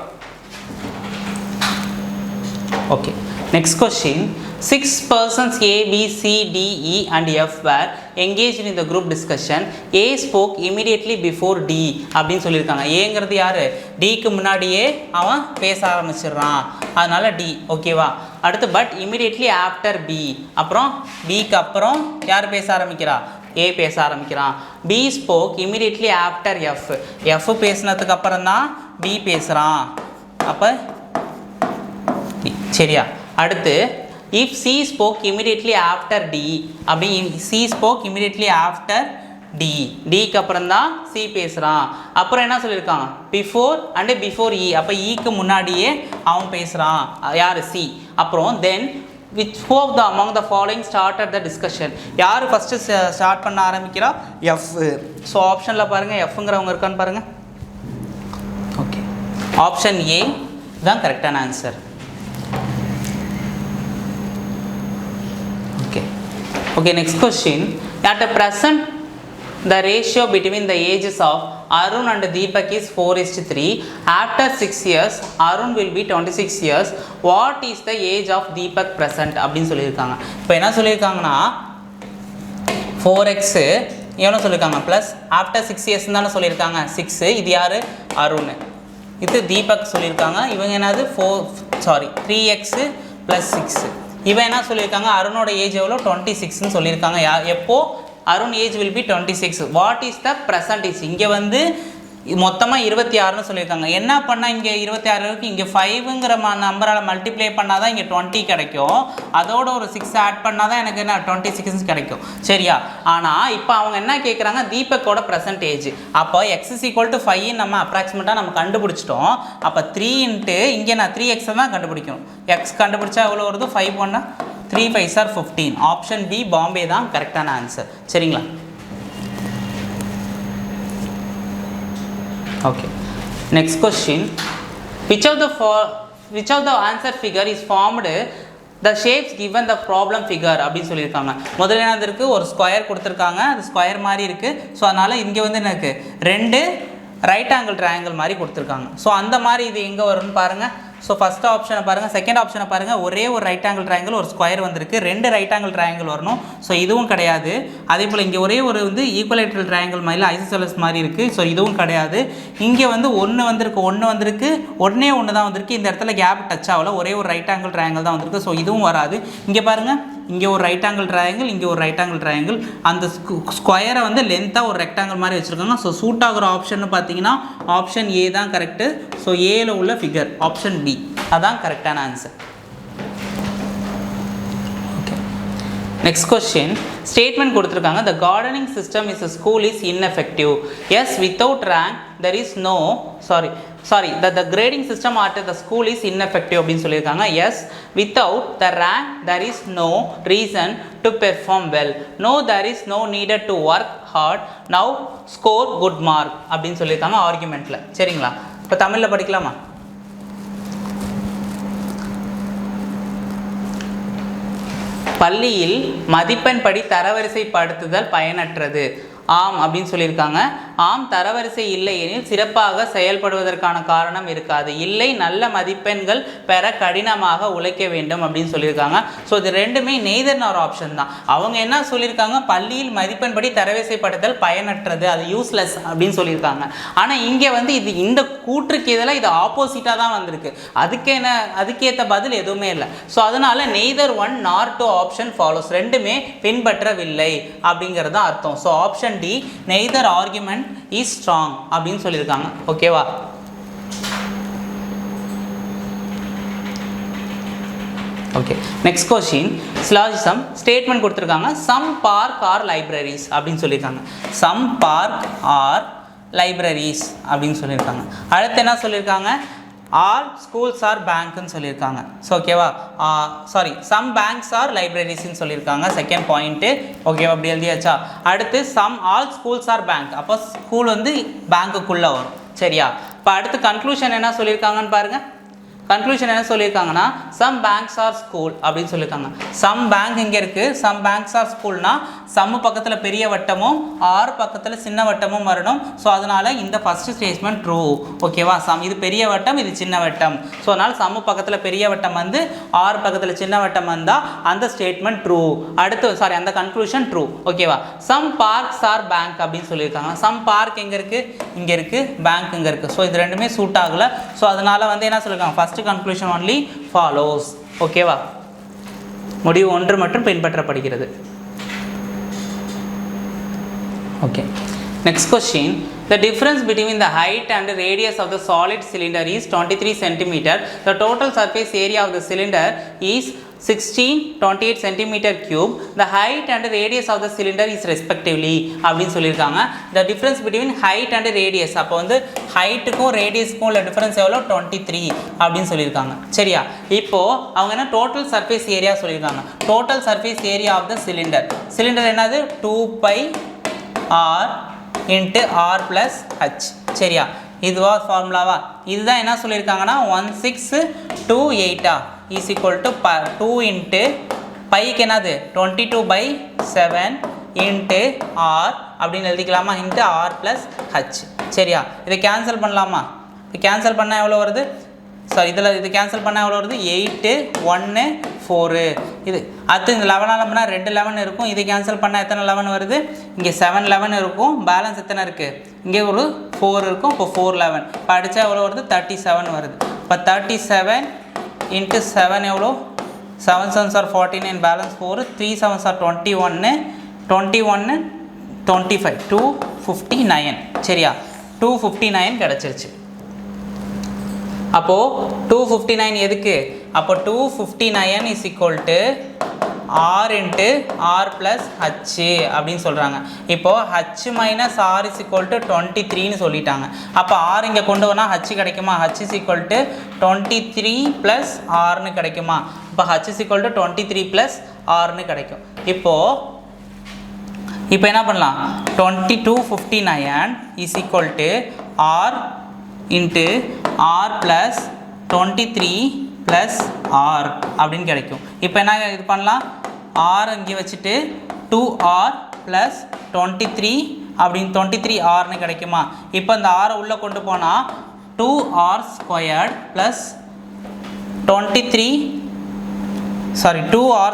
Okay next question. 6 persons A, B, C, D, E and F were engaged in the group discussion. A spoke immediately before D அப்படின்னு சொல்லியிருக்காங்க. ஏங்கிறது யார் டிக்கு முன்னாடியே அவன் பேச ஆரம்பிச்சிடுறான், அதனால டி ஓகேவா. அடுத்து பட் இமிடியட்லி ஆஃப்டர் பி, அப்புறம் பிக்கு அப்புறம் யார் பேச ஆரம்பிக்கிறா ஏ பேச ஆரம்பிக்கிறான். B spoke immediately after F, F பேசினதுக்கு அப்புறம் தான் பி பேசுகிறான். அப்போ சரியா. அடுத்து if C spoke immediately after D அப்படி C spoke immediately after D, Dக்கு அப்புறம் தான் C பேசுகிறான். அப்புறம் என்ன சொல்லியிருக்கான் before and before E, அப்போ ஈக்கு முன்னாடியே அவன் பேசுகிறான் யார் C. அப்புறம் then which of the among the following started the discussion, யார் ஃபஸ்ட்டு ஸ்டார்ட் பண்ண ஆரம்பிக்கிறா F. ஸோ ஆப்ஷனில் பாருங்கள் எஃப்ங்கிறவங்க இருக்கான்னு பாருங்கள். ஓகே ஆப்ஷன் ஏ தான் கரெக்டான answer. Okay, next question. At the present, the ratio between the ages of Arun and Deepak is 4:3. After 6 years, Arun will be 26 years. What is the age of Deepak present? அப்படின்னு சொல்லியிருக்காங்க. இப்போ என்ன சொல்லியிருக்காங்கன்னா 4x எவ்வளோ சொல்லியிருக்காங்க plus after 6 years தானே சொல்லியிருக்காங்க 6. இது யார் அருண், இது தீபக் சொல்லியிருக்காங்க. இவங்க என்னது 3x ப்ளஸ் 6. இவன் என்ன சொல்லியிருக்காங்க அருணோட ஏஜ் எவ்வளோ 26ன்னு சொல்லியிருக்காங்க. எப்போ Arun age will be 26. What is the percentage? இங்கே வந்து மொத்தமாக 26ன்னு சொல்லியிருக்காங்க. என்ன பண்ணால் இங்கே 26 இருக்குது, இங்கே 5ங்கிற நம்பரால் மல்டிப்ளை பண்ணால் தான் இங்கே 20 கிடைக்கும். அதோட ஒரு 6 ஆட் பண்ணால் தான் எனக்கு என்ன 26 கிடைக்கும் சரியா. ஆனால் இப்போ அவங்க என்ன கேட்குறாங்க தீபக்கோட ப்ரெசன்டேஜ். அப்போ x = 5 நம்ம அப்ராக்சிமேட்டாக நம்ம கண்டுபிடிச்சிட்டோம். அப்போ 3 இங்கே நான் 3x தான் கண்டுபிடிக்கணும். x கண்டுபிடிச்சா எவ்வளோ வருது 5 1 3 5 are 15. ஆப்ஷன் பி பாம்பே தான் கரெக்டான ஆன்சர் சரிங்களா. Okay, next question. Which of the answer figure is formed the shapes given the problem figure அப்படின்னு சொல்லியிருக்காங்க. முதல்ல என்ன இருக்குது ஒரு ஸ்கொயர் கொடுத்துருக்காங்க, அது ஸ்கொயர் மாதிரி இருக்குது. ஸோ அதனால் இங்கே வந்து என்ன இருக்குது 2 ரைட் ஆங்கிள் ட்ரையாங்கிள் மாதிரி கொடுத்துருக்காங்க. ஸோ அந்த மாதிரி இது எங்கே வரும்னு பாருங்கள். ஸோ ஃபஸ்ட் ஆப்ஷனை பாருங்கள், செகண்ட் ஆப்ஷனை பாருங்கள். ஒரே ஒரு ரைட் ஆங்கிள் ட்ரையாங்கிள் ஒரு ஸ்கொயர் வந்திருக்கு, 2 ரைட் ஆங்கிள் ட்ரையாங்கிள் வரணும். ஸோ இதுவும் கிடையாது. அதே போல் இங்கே ஒரே ஒரு வந்து ஈக்குவலேட்ரல் ட்ரையாங்கிள் மாதிரி ஐசோசெலஸ் மாதிரி இருக்குது. ஸோ இதுவும் கிடையாது. இங்கே வந்து ஒன்று வந்திருக்கு ஒன்றே ஒன்று தான் வந்திருக்கு. இந்த இடத்துல கேப் டச் ஆகல, ஒரே ஒரு ரைட் ஆங்கிள் ட்ரையாங்கிள் தான் வந்திருக்கு. ஸோ இதுவும் வராது. இங்கே பாருங்கள், இங்கே ஒரு ரைட் ஆங்கிள் ட்ரையாங்கிள், இங்கே ஒரு ரைட் ஆங்கிள் ட்ரையாங்கிள். அந்த ஸ்கொயரை வந்து லென்த்தாக ஒரு ரெக்டாங்கிள் மாதிரி வச்சுருக்காங்க. ஸோ சூட் ஆகிற ஆப்ஷன் பார்த்தீங்கன்னா ஆப்ஷன் ஏ தான் கரெக்டு. ஸோ ஏல உள்ள ஃபிகர் ஆப்ஷன் பி அதான் கரெக்டான answer. Okay next question. Statement கொடுத்துருக்காங்க the gardening system is a school is ineffective. Yes, without rank there is no the grading system at the school is ineffective அப்படின்னு சொல்லியிருக்காங்க. Yes, without the rank there is no reason to perform well. No, there is no needed to work hard. Now score good mark அப்படின்னு சொல்லியிருக்காங்க ஆர்குமெண்ட்டில் சரிங்களா. இப்போ தமிழில் படிக்கலாமா? பள்ளியில் மதிப்பெண் படி தரவரிசைப்படுத்துதல் பயனற்றது. ஆம் அப்படின்னு சொல்லியிருக்காங்க. ஆம், தரவரிசை இல்லை எனில் சிறப்பாக செயல்படுவதற்கான காரணம் இருக்காது. இல்லை, நல்ல மதிப்பெண்கள் பெற கடினமாக உழைக்க வேண்டும் அப்படின்னு சொல்லியிருக்காங்க. ஸோ இது ரெண்டுமே நெய்தர் நார் ஆப்ஷன் தான். அவங்க என்ன சொல்லியிருக்காங்க பள்ளியில் மதிப்பெண் படி தரவரிசைப்படுத்தல் பயனற்றது, அது யூஸ்லெஸ் அப்படின்னு சொல்லியிருக்காங்க. ஆனால் இங்கே வந்து இது இந்த கூற்றுக்கு இதெல்லாம் இது ஆப்போசிட்டாக தான் வந்திருக்கு. அதுக்கேற்ற பதில் எதுவுமே இல்லை. ஸோ அதனால neither one nor two option follows, ரெண்டுமே பின்பற்றவில்லை அப்படிங்கிறது தான் அர்த்தம். So option D neither argument is strong அப்படின்னு சொல்லியிருக்காங்க. ஓகேவா? Okay next question syllogism statement கொடுத்துருக்காங்க சம் பார்க் ஆர் லைப்ரரிஸ் அப்படின்னு சொல்லியிருக்காங்க சம் பார்க் ஆர் லைப்ரரிஸ் அப்படின்னு சொல்லியிருக்காங்க அடுத்து என்ன சொல்லியிருக்காங்க ஆல் ஸ்கூல்ஸ் ஆர் பேங்க்னு சொல்லியிருக்காங்க ஸோ ஓகேவா சாரி சம் பேங்க்ஸ் ஆர் லைப்ரரிஸ்ன்னு சொல்லியிருக்காங்க செகண்ட் பாயிண்ட்டு ஓகேவா அப்படி எழுதியாச்சா அடுத்து some all schools are bank அப்போ ஸ்கூல் வந்து பேங்க்குள்ளே வரும் சரியா இப்போ அடுத்து கன்க்ளூஷன் என்ன சொல்லியிருக்காங்கன்னு பாருங்கள் கன்க்ளூஷன் என்ன சொல்லியிருக்காங்கன்னா சம் பேங்க்ஸ் ஆர் ஸ்கூல் அப்படின்னு சொல்லியிருக்காங்க சம் பேங்க் இங்கே இருக்குது சம் பேங்க்ஸ் ஆர் ஸ்கூல்னா சம் பக்கத்தில் பெரிய வட்டமும் ஆர் பக்கத்தில் சின்ன வட்டமும் வரணும் ஸோ அதனால் இந்த ஃபஸ்ட்டு ஸ்டேட்மெண்ட் ட்ரூ ஓகேவா சம் இது பெரிய வட்டம் இது சின்ன வட்டம் ஸோ அதனால் சம் பக்கத்தில் பெரிய வட்டம் வந்து ஆர் பக்கத்தில் சின்ன வட்டம் வந்தால் அந்த ஸ்டேட்மெண்ட் ட்ரூ அடுத்து சாரி அந்த கன்க்ளூஷன் ட்ரூ ஓகேவா சம் பார்க்ஸ் ஆர் பேங்க் அப்படின்னு சொல்லியிருக்காங்க சம் பார்க் எங்கே இருக்குது இங்கே இருக்குது பேங்க் இங்கே இருக்குது ஸோ இது ரெண்டுமே சூட் ஆகலை ஸோ அதனால் வந்து என்ன சொல்லியிருக்காங்க ஃபஸ்ட் conclusion only follows ஓகேவா முடிவு ஒன்று மட்டும் பின்பற்றப்படுகிறது okay next question the difference between the height and the radius of the solid cylinder is 23 cm the total surface area of the cylinder is 1628 centimeter cube the height and radius of the cylinder is respectively அப்படின்னு சொல்லியிருக்காங்க the difference between height and radius அப்போ வந்து ஹைட்டுக்கும் ரேடியஸ்க்கும் உள்ள difference எவ்வளோ 23 அப்படின்னு சொல்லியிருக்காங்க சரியா இப்போது அவங்க என்ன டோட்டல் சர்ஃபேஸ் ஏரியா சொல்லியிருக்காங்க total surface area of the cylinder என்னது 2πr into R plus H சரியா இதுவா ஃபார்முலாவா இதுதான் என்ன சொல்லியிருக்காங்கன்னா 1628 is equal to 2 into bike என்னது 22/7 இன்ட்டு ஆர் அப்படின்னு எழுதிக்கலாமா இன்ட்டு ஆர் ப்ளஸ் ஹச் சரியா இதை கேன்சல் பண்ணலாமா இது கேன்சல் பண்ணால் எவ்வளோ வருது சாரி இதில் இது கேன்சல் பண்ணால் எவ்வளோ வருது 8 1 4 இது அடுத்து இந்த 11 பண்ணால் 2 11 இருக்கும் இதை கேன்சல் பண்ணால் எத்தனை 11 வருது இங்கே 7 11 இருக்கும் பேலன்ஸ் எத்தனை இருக்குது இங்கே ஒரு 4 இருக்கும் இப்போ 4 11 இப்போ அடித்தா எவ்வளோ வருது 37 வருது இப்போ 37 இன்ட்டு 7 எவ்வளோ 7 7s are 49 balance 4 3 7s are 21 21 25 259 சரியா 259 கிடச்சிருச்சு அப்போது 259 எதுக்கு அப்போ 259 is equal to R into R plus H அப்படின்னு சொல்கிறாங்க இப்போது H minus R is equal to 23ன்னு சொல்லிட்டாங்க அப்போ ஆர் இங்கே கொண்டு வந்தால் ஹச் கிடைக்குமா H is equal to 23 plus ஆர்னு கிடைக்குமா இப்போ H is equal to 23 plus ஆர்னு கிடைக்கும் இப்போ என்ன பண்ணலாம் 2259 is equal to R into R plus 23 plus R அப்படின்னு கிடைக்கும் இப்போ என்ன இது பண்ணலாம் ஆர் இங்கே வச்சுட்டு 2r ப்ளஸ் 23 அப்படின்னு 23 ஆர்னு கிடைக்குமா இப்போ இந்த ஆரை உள்ளே கொண்டு போனால் 2r squared plus 2r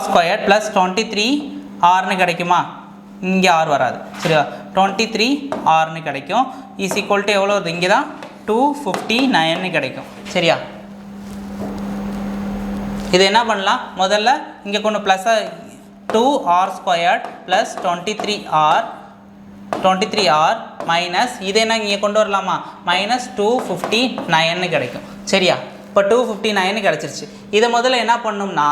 squared plus 23 ஆர்னு கிடைக்குமா இங்கே ஆர் வராது சரியா 23 ஆர்னு கிடைக்கும் இஸ் ஈக்குவல் டு எவ்வளோ வருது இங்கே தான் 259 கிடைக்கும் சரியா இது என்ன பண்ணலாம் முதல்ல இங்கே கொண்டு ப்ளஸ்ஸாக 2r squared plus 23r minus இது என்ன இங்கே கொண்டு வரலாமா மைனஸ் 259 கிடைக்கும் சரியா இப்போ 259 கிடச்சிருச்சு இதை முதல்ல என்ன பண்ணணும்னா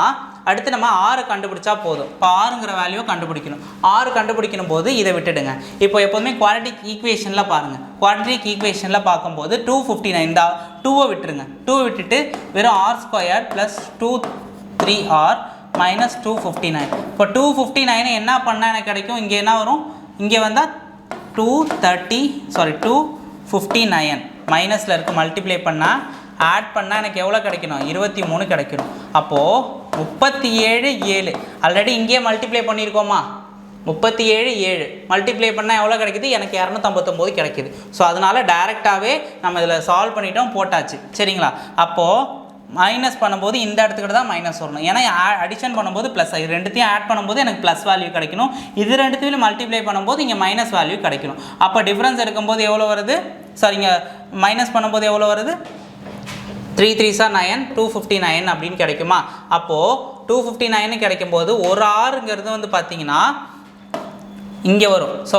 அடுத்து நம்ம ஆறு கண்டுபிடிச்சா போதும் இப்போ ஆறுங்கிற வேல்யூவை கண்டுபிடிக்கணும் ஆறு கண்டுபிடிக்கணும் போது இதை விட்டுடுங்க இப்போ எப்போதுமே குவாட்ரட்டிக் ஈக்குவேஷனில் பாருங்கள் குவாட்ரட்டிக் ஈக்குவேஷனில் பார்க்கும்போது 259 இந்த 2வை விட்டுருங்க 2 விட்டுட்டு வெறும் R square plus 23r minus 259 இப்போ 259 என்ன பண்ணால் எனக்கு கிடைக்கும் இங்கே என்ன வரும் இங்கே வந்தால் 259 மைனஸில் இருக்குது மல்டிப்ளை பண்ணால் ஆட் பண்ணால் எனக்கு எவ்வளோ கிடைக்கணும் 23 கிடைக்கணும் அப்போது 37 ஆல்ரெடி இங்கேயே மல்டிப்ளை பண்ணியிருக்கோமா 37 மல்டிப்ளை பண்ணால் எவ்வளோ கிடைக்குது எனக்கு 259 கிடைக்குது ஸோ அதனால் டைரெக்டாகவே நம்ம இதில் சால்வ் பண்ணிட்டோம் போட்டாச்சு சரிங்களா அப்போது மைனஸ் பண்ணும்போது இந்த இடத்துக்கிட்ட தான் மைனஸ் வரணும் ஏன்னா அடிஷன் பண்ணும்போது ப்ளஸ் இது ரெண்டுத்தையும் ஆட் பண்ணும்போது எனக்கு ப்ளஸ் வேல்யூ கிடைக்கணும் இது ரெண்டுத்தையும் மல்டிப்ளை பண்ணும்போது இங்கே மைனஸ் வேல்யூ கிடைக்கணும் அப்போ டிஃப்ரென்ஸ் எடுக்கும்போது எவ்வளோ வருது சார் இங்கே மைனஸ் பண்ணும்போது எவ்வளோ வருது 3 3s are 9 259 அப்படின்னு கிடைக்குமா அப்போது 259 கிடைக்கும்போது ஒரு ஆறுங்கிறது வந்து பார்த்தீங்கன்னா இங்கே வரும் ஸோ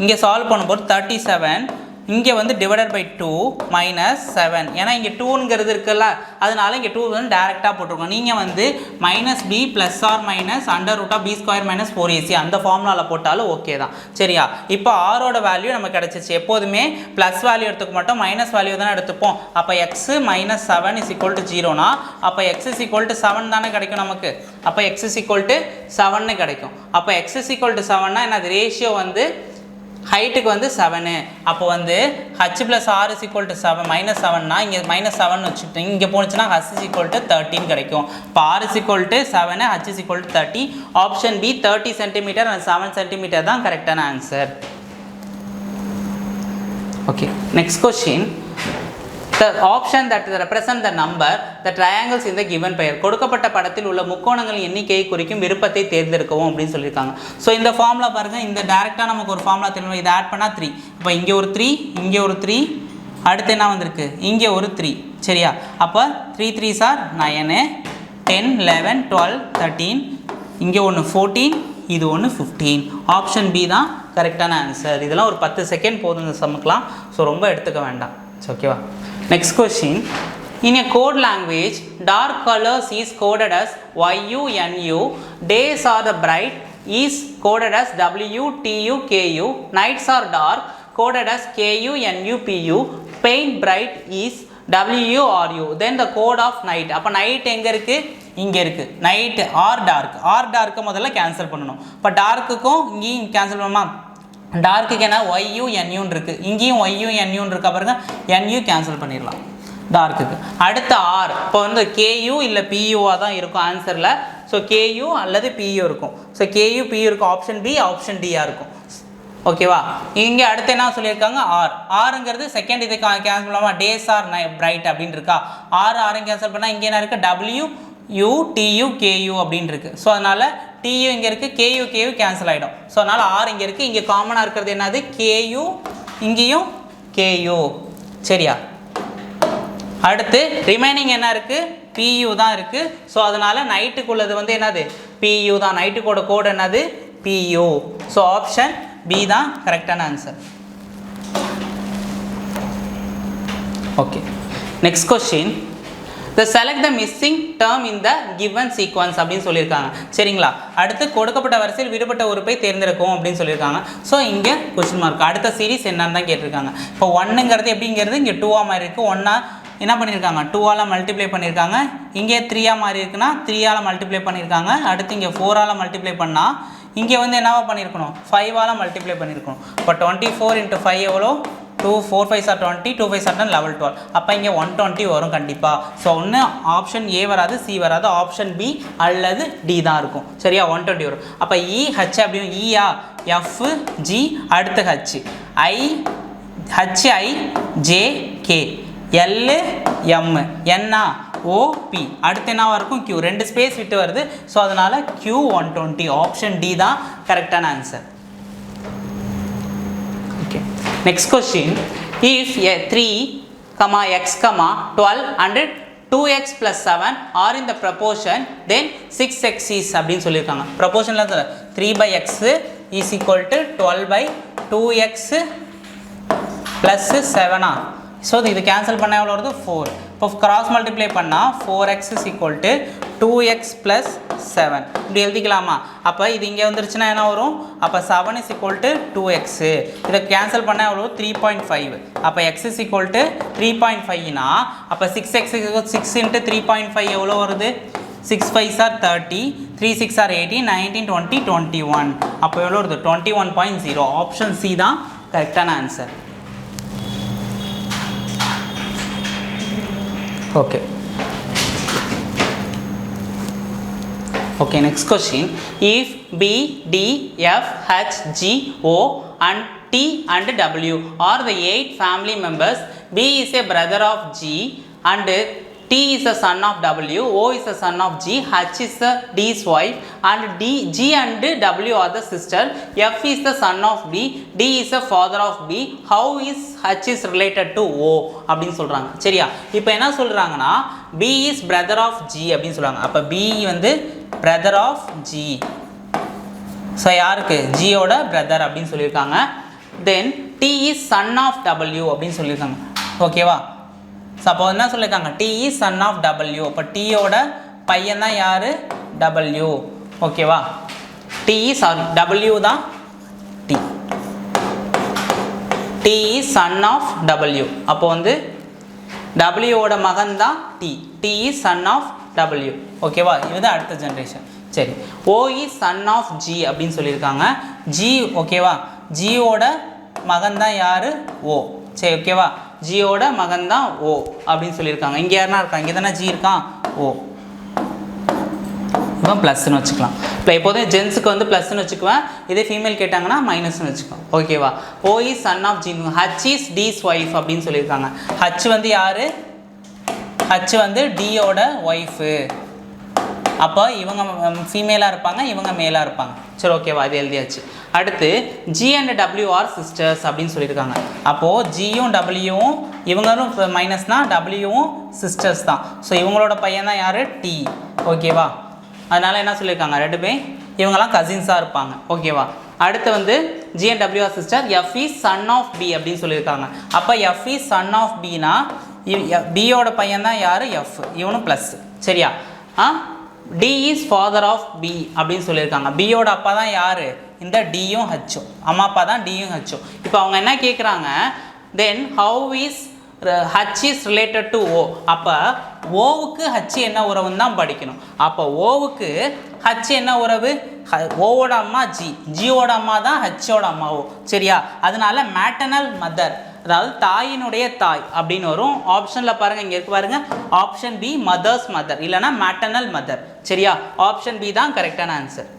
இங்கே சால்வ் பண்ணும்போது 37 இங்கே வந்து டிவைடட் பை 2 மைனஸ் 7 ஏன்னா இங்கே 2ங்கிறது இருக்குல்ல அதனால இங்கே 2 வந்து டேரெக்டாக போட்டிருக்கோம். நீங்கள் வந்து minus B plus or minus under root of B square minus 4ac அந்த ஃபார்முலாவில் போட்டாலும் ஓகே தான். சரியா? இப்போ ஆரோட வேல்யூ நமக்கு கிடச்சிச்சு. எப்போதுமே ப்ளஸ் வேல்யூ எடுத்துக்க மாட்டோம், மைனஸ் வேல்யூ தானே எடுத்துப்போம். அப்போ x minus 7 is equal to 0னா அப்போ எக்ஸ் இஸ் ஈக்குவல் டு 7 தானே கிடைக்கும் நமக்கு. அப்போ எக்ஸ் இஸ் ஈக்குவல் டு 7ன்னு கிடைக்கும். அப்போ எக்ஸ் இஸ் ஈக்குவல் டு 7னா என்னது ரேஷியோ வந்து ஹைட்டுக்கு வந்து 7. அப்போ வந்து H plus R is equal to 7 minus 7னா இங்கே மைனஸ் 7 வச்சுட்டு இங்கே போனுச்சுன்னா ஹச் இஸ் ஈக்குவல் டு 13 கிடைக்கும். இப்போ R is equal to 7 H is equal to 30. Option B 30 centimetre and 7 centimetre தான் கரெக்டான answer. Okay, next question. The option that represent the number the triangles in the given pair கொடுக்கப்பட்ட படத்தில் உள்ள முக்கோணங்களின் எண்ணிக்கையை குறிக்கும் விருப்பத்தை தேர்ந்தெடுக்கவும் அப்படின்னு சொல்லியிருக்காங்க. ஸோ இந்த ஃபார்முலா பாருங்கள், இந்த டேரெக்டாக நமக்கு ஒரு ஃபார்முலா தெரியும். இதை ஆட் பண்ணால் 3. இப்போ இங்கே ஒரு 3, இங்கே ஒரு 3, அடுத்து என்ன வந்திருக்கு இங்கே ஒரு 3. சரியா? அப்போ 3 3s are 9, 10 11 12 13, இங்கே ஒன்று 14, இது ஒன்று 15. ஆப்ஷன் பி தான் கரெக்டான ஆன்சர். இதெல்லாம் ஒரு 10 செகண்ட் போதும் இந்த சம்முக்கெலாம். ஸோ ரொம்ப எடுத்துக்க வேண்டாம். ஓகேவா? Next question. In a code language, dark colors is coded as YUNU, days are the bright is coded as WTUKU, nights are dark coded as KUNUPU, paint bright is WRU. Then the code of night. அப்போ night எங்கே இருக்குது? இங்கே இருக்குது. night or dark. or dark முதல்ல cancel பண்ணணும். இப்போ டார்க்குக்கும் இங்கேயும் cancel பண்ணுமா? டார்க்குக்கு என்ன YUNUன்னு இருக்குது, இங்கேயும் YUNUன்னு இருக்கா பாருங்க, NU கேன்சல் பண்ணிடலாம் டார்க்குக்கு. அடுத்த ஆர் இப்போ வந்து KU இல்லை PUவாக தான் இருக்கும் ஆன்சரில். ஸோ KU அல்லது PU இருக்கும். ஸோ KU PU இருக்கும். ஆப்ஷன் பி ஆப்ஷன் டியாக இருக்கும். ஓகேவா? இங்கே அடுத்து என்ன சொல்லியிருக்காங்க? ஆர். ஆருங்கிறது செகண்ட் இது கேன்சல் பண்ணலாமா? டேஸ் ஆர் பிரைட் அப்படின்னு இருக்கா. ஆரும் கேன்சல் பண்ணால் இங்கே என்ன இருக்குது? WUTUKU அப்படின்னு இருக்குது. ஸோ அதனால் TU இங்கே இருக்குது, KU கேன்சல் ஆகிடும். ஸோ அதனால் ஆர் இங்கே இருக்குது. இங்கே காமனாக இருக்கிறது என்னது? KU, இங்கேயும் KU. சரியா? அடுத்து ரிமைனிங் என்ன இருக்குது? PU தான் இருக்குது. ஸோ அதனால் நைட்டுக்குள்ளது வந்து என்னது? PU தான். நைட்டுக்கோட கோடு என்னது? PU. ஸோ ஆப்ஷன் பி தான் கரெக்டான answer. Okay, next question. select the missing term in the given sequence அப்படின்னு சொல்லியிருக்காங்க. சரிங்களா? அடுத்து கொடுக்கப்பட்ட வரிசையில் விடுபட்ட உறுப்பை தேர்ந்தெடுக்கவும் அப்படின்னு சொல்லியிருக்காங்க. ஸோ இங்கே கொஸ்டின் மார்க். அடுத்த சீரிஸ் என்னன்னு தான் கேட்டிருக்காங்க. இப்போ 1ங்கிறது எப்படிங்கிறது இங்கே 2ஆக மாதிரி இருக்குது. 1 என்ன பண்ணியிருக்காங்க? 2ஆல் மல்டிப்ளை பண்ணியிருக்காங்க. இங்கே 3ஆக மாதிரி இருக்குன்னா 3ஆல் மல்டிப்ளை பண்ணியிருக்காங்க. அடுத்து இங்கே 4ஆல் மல்டிப்ளை பண்ணால் இங்கே வந்து என்னவா பண்ணியிருக்கணும்? 5ஆல் மல்டிப்ளை பண்ணியிருக்கணும். இப்போ 24 × 5 எவ்வளோ? 2 4 5 are 20, 2 5 are 10, 11 12. அப்போ இங்கே 120 வரும் கண்டிப்பாக. ஸோ ஒன்று ஆப்ஷன் ஏ வராது, சி வராது, ஆப்ஷன் பி அல்லது டி தான் இருக்கும். சரியா? 120 வரும். அப்போ EH அப்படியும் ஈயா FG அடுத்து H HI JK LM NA OP அடுத்து என்னவா இருக்கும்? Q. 2 ஸ்பேஸ் விட்டு வருது. ஸோ அதனால் Q120. ஆப்ஷன் டி தான் கரெக்டான answer. Next question. If a 3, x, 12 and 2x plus 7 are in the proportion, then 6x is அப்படின்னு சொல்லியிருக்காங்க. ப்ரொபோர்ஷனில் 3/x is equal to 12/2x plus 7. So இது கேன்சல் பண்ணால் எவ்வளோ வருது? 4. இப்போ கிராஸ் மல்டிப்ளை பண்ணால் 4x is equal to 2x plus 7 இப்படி எழுதிக்கலாமா? அப்போ இது இங்கே வந்துருச்சுன்னா என்ன வரும்? அப்போ 7 is equal to 2x. இதை கேன்சல் பண்ணால் எவ்வளோ? 3.5. அப்போ x is equal to 3.5னா அப்போ 6x 6 × 3.5 எவ்வளோ வருது? 6 5s are 30, 3 6 are 18, 19 20 21. அப்போ எவ்வளோ வருது? 21.0. ஆப்ஷன் சி தான் கரெக்டான answer. Okay. Okay, next question. If B, D, F, H, G, O and T and W are the 8 family members, B is a brother of G and T is the son of W, O is the son of G, H is the D's wife and G and W are the sister, F is the son of B, D is the father of B, how is H is related to O அப்படின்னு சொல்கிறாங்க. சரியா? இப்போ என்ன சொல்கிறாங்கன்னா B is brother of G அப்படின்னு சொல்கிறாங்க. அப்போ B வந்து brother of G. ஸோ யாருக்கு? ஜியோட பிரதர் அப்படின்னு சொல்லியிருக்காங்க. then T is son of W அப்படின்னு சொல்லியிருக்காங்க. ஓகேவா? ஸோ அப்போ என்ன சொல்லியிருக்காங்க? T is son of W. அப்போ Tயோட பையன் தான் யார்? W. ஓகேவா? T is W தான் T. T is son of W. அப்போ வந்து W ஓட மகன் தான் T. T is son of W. ஓகேவா? இதுதான் அடுத்த ஜென்ரேஷன். சரி, O is son of G அப்படின்னு சொல்லியிருக்காங்க. G ஓகேவா? G ஓட மகன் தான் யார்? O. சரி, ஓகேவா? G ஓட மகன் தான் O அப்படின்னு சொல்லியிருக்காங்க. இங்கே யாருன்னா இருக்கான்? இங்கே தானே G இருக்கான். O இப்போ ப்ளஸ்ன்னு வச்சுக்கலாம். இப்போ எப்போதும் ஜென்ஸுக்கு வந்து ப்ளஸ்ன்னு வச்சுக்குவேன். இதே ஃபீமேல் கேட்டாங்கன்னா மைனஸ்ன்னு வச்சுக்குவேன். ஓகேவா? O is son of G. H is D's wife அப்படின்னு சொல்லியிருக்காங்க. H வந்து யார்? H வந்து Dயோட ஒய்ஃபு. அப்போ இவங்க ஃபீமேலாக இருப்பாங்க, இவங்க மேலாக இருப்பாங்க. சரி, ஓகேவா? இது எழுதியாச்சு. அடுத்து G and W are sisters அப்படின்னு சொல்லியிருக்காங்க. அப்போது Gயும் Wவும் இவங்களும் மைனஸ்னால் Wவும் சிஸ்டர்ஸ் தான். ஸோ இவங்களோட பையன் தான் யார்? T. ஓகேவா? அதனால் என்ன சொல்லியிருக்காங்க? ரெண்டுமே இவங்கெல்லாம் கசின்ஸாக இருப்பாங்க. ஓகேவா? அடுத்து வந்து G and W are sister. F is son of B அப்படின்னு சொல்லியிருக்காங்க. அப்போ F is son of Bனா Bயோட பையன் தான் யார்? F. இவனும் ப்ளஸ். சரியா? D is father of B அப்படின்னு சொல்லியிருக்காங்க. Bயோட அப்பா தான் யார்? இந்த Dயும் Hயும். அம்மா அப்பா தான் Dயும் Hயும். இப்போ அவங்க என்ன கேட்குறாங்க? then how is H is related to O. அப்போ ஓவுக்கு H என்ன உறவுன்னு தான் படிக்கணும். அப்போ ஓவுக்கு H என்ன உறவு? ஓவோட அம்மா G. Gயோட அம்மா தான் Hயோட அம்மாவோ. சரியா? அதனால மேட்டர்னல் மதர், அதாவது தாயினுடைய தாய் அப்படின்னு வரும். ஆப்ஷனில் பாருங்கள், இங்கே இருக்கு பாருங்கள். ஆப்ஷன் பி மதர்ஸ் மதர், இல்லைனா மேட்டர்னல் மதர். சரியா? ஆப்ஷன் பி தான் கரெக்டான answer.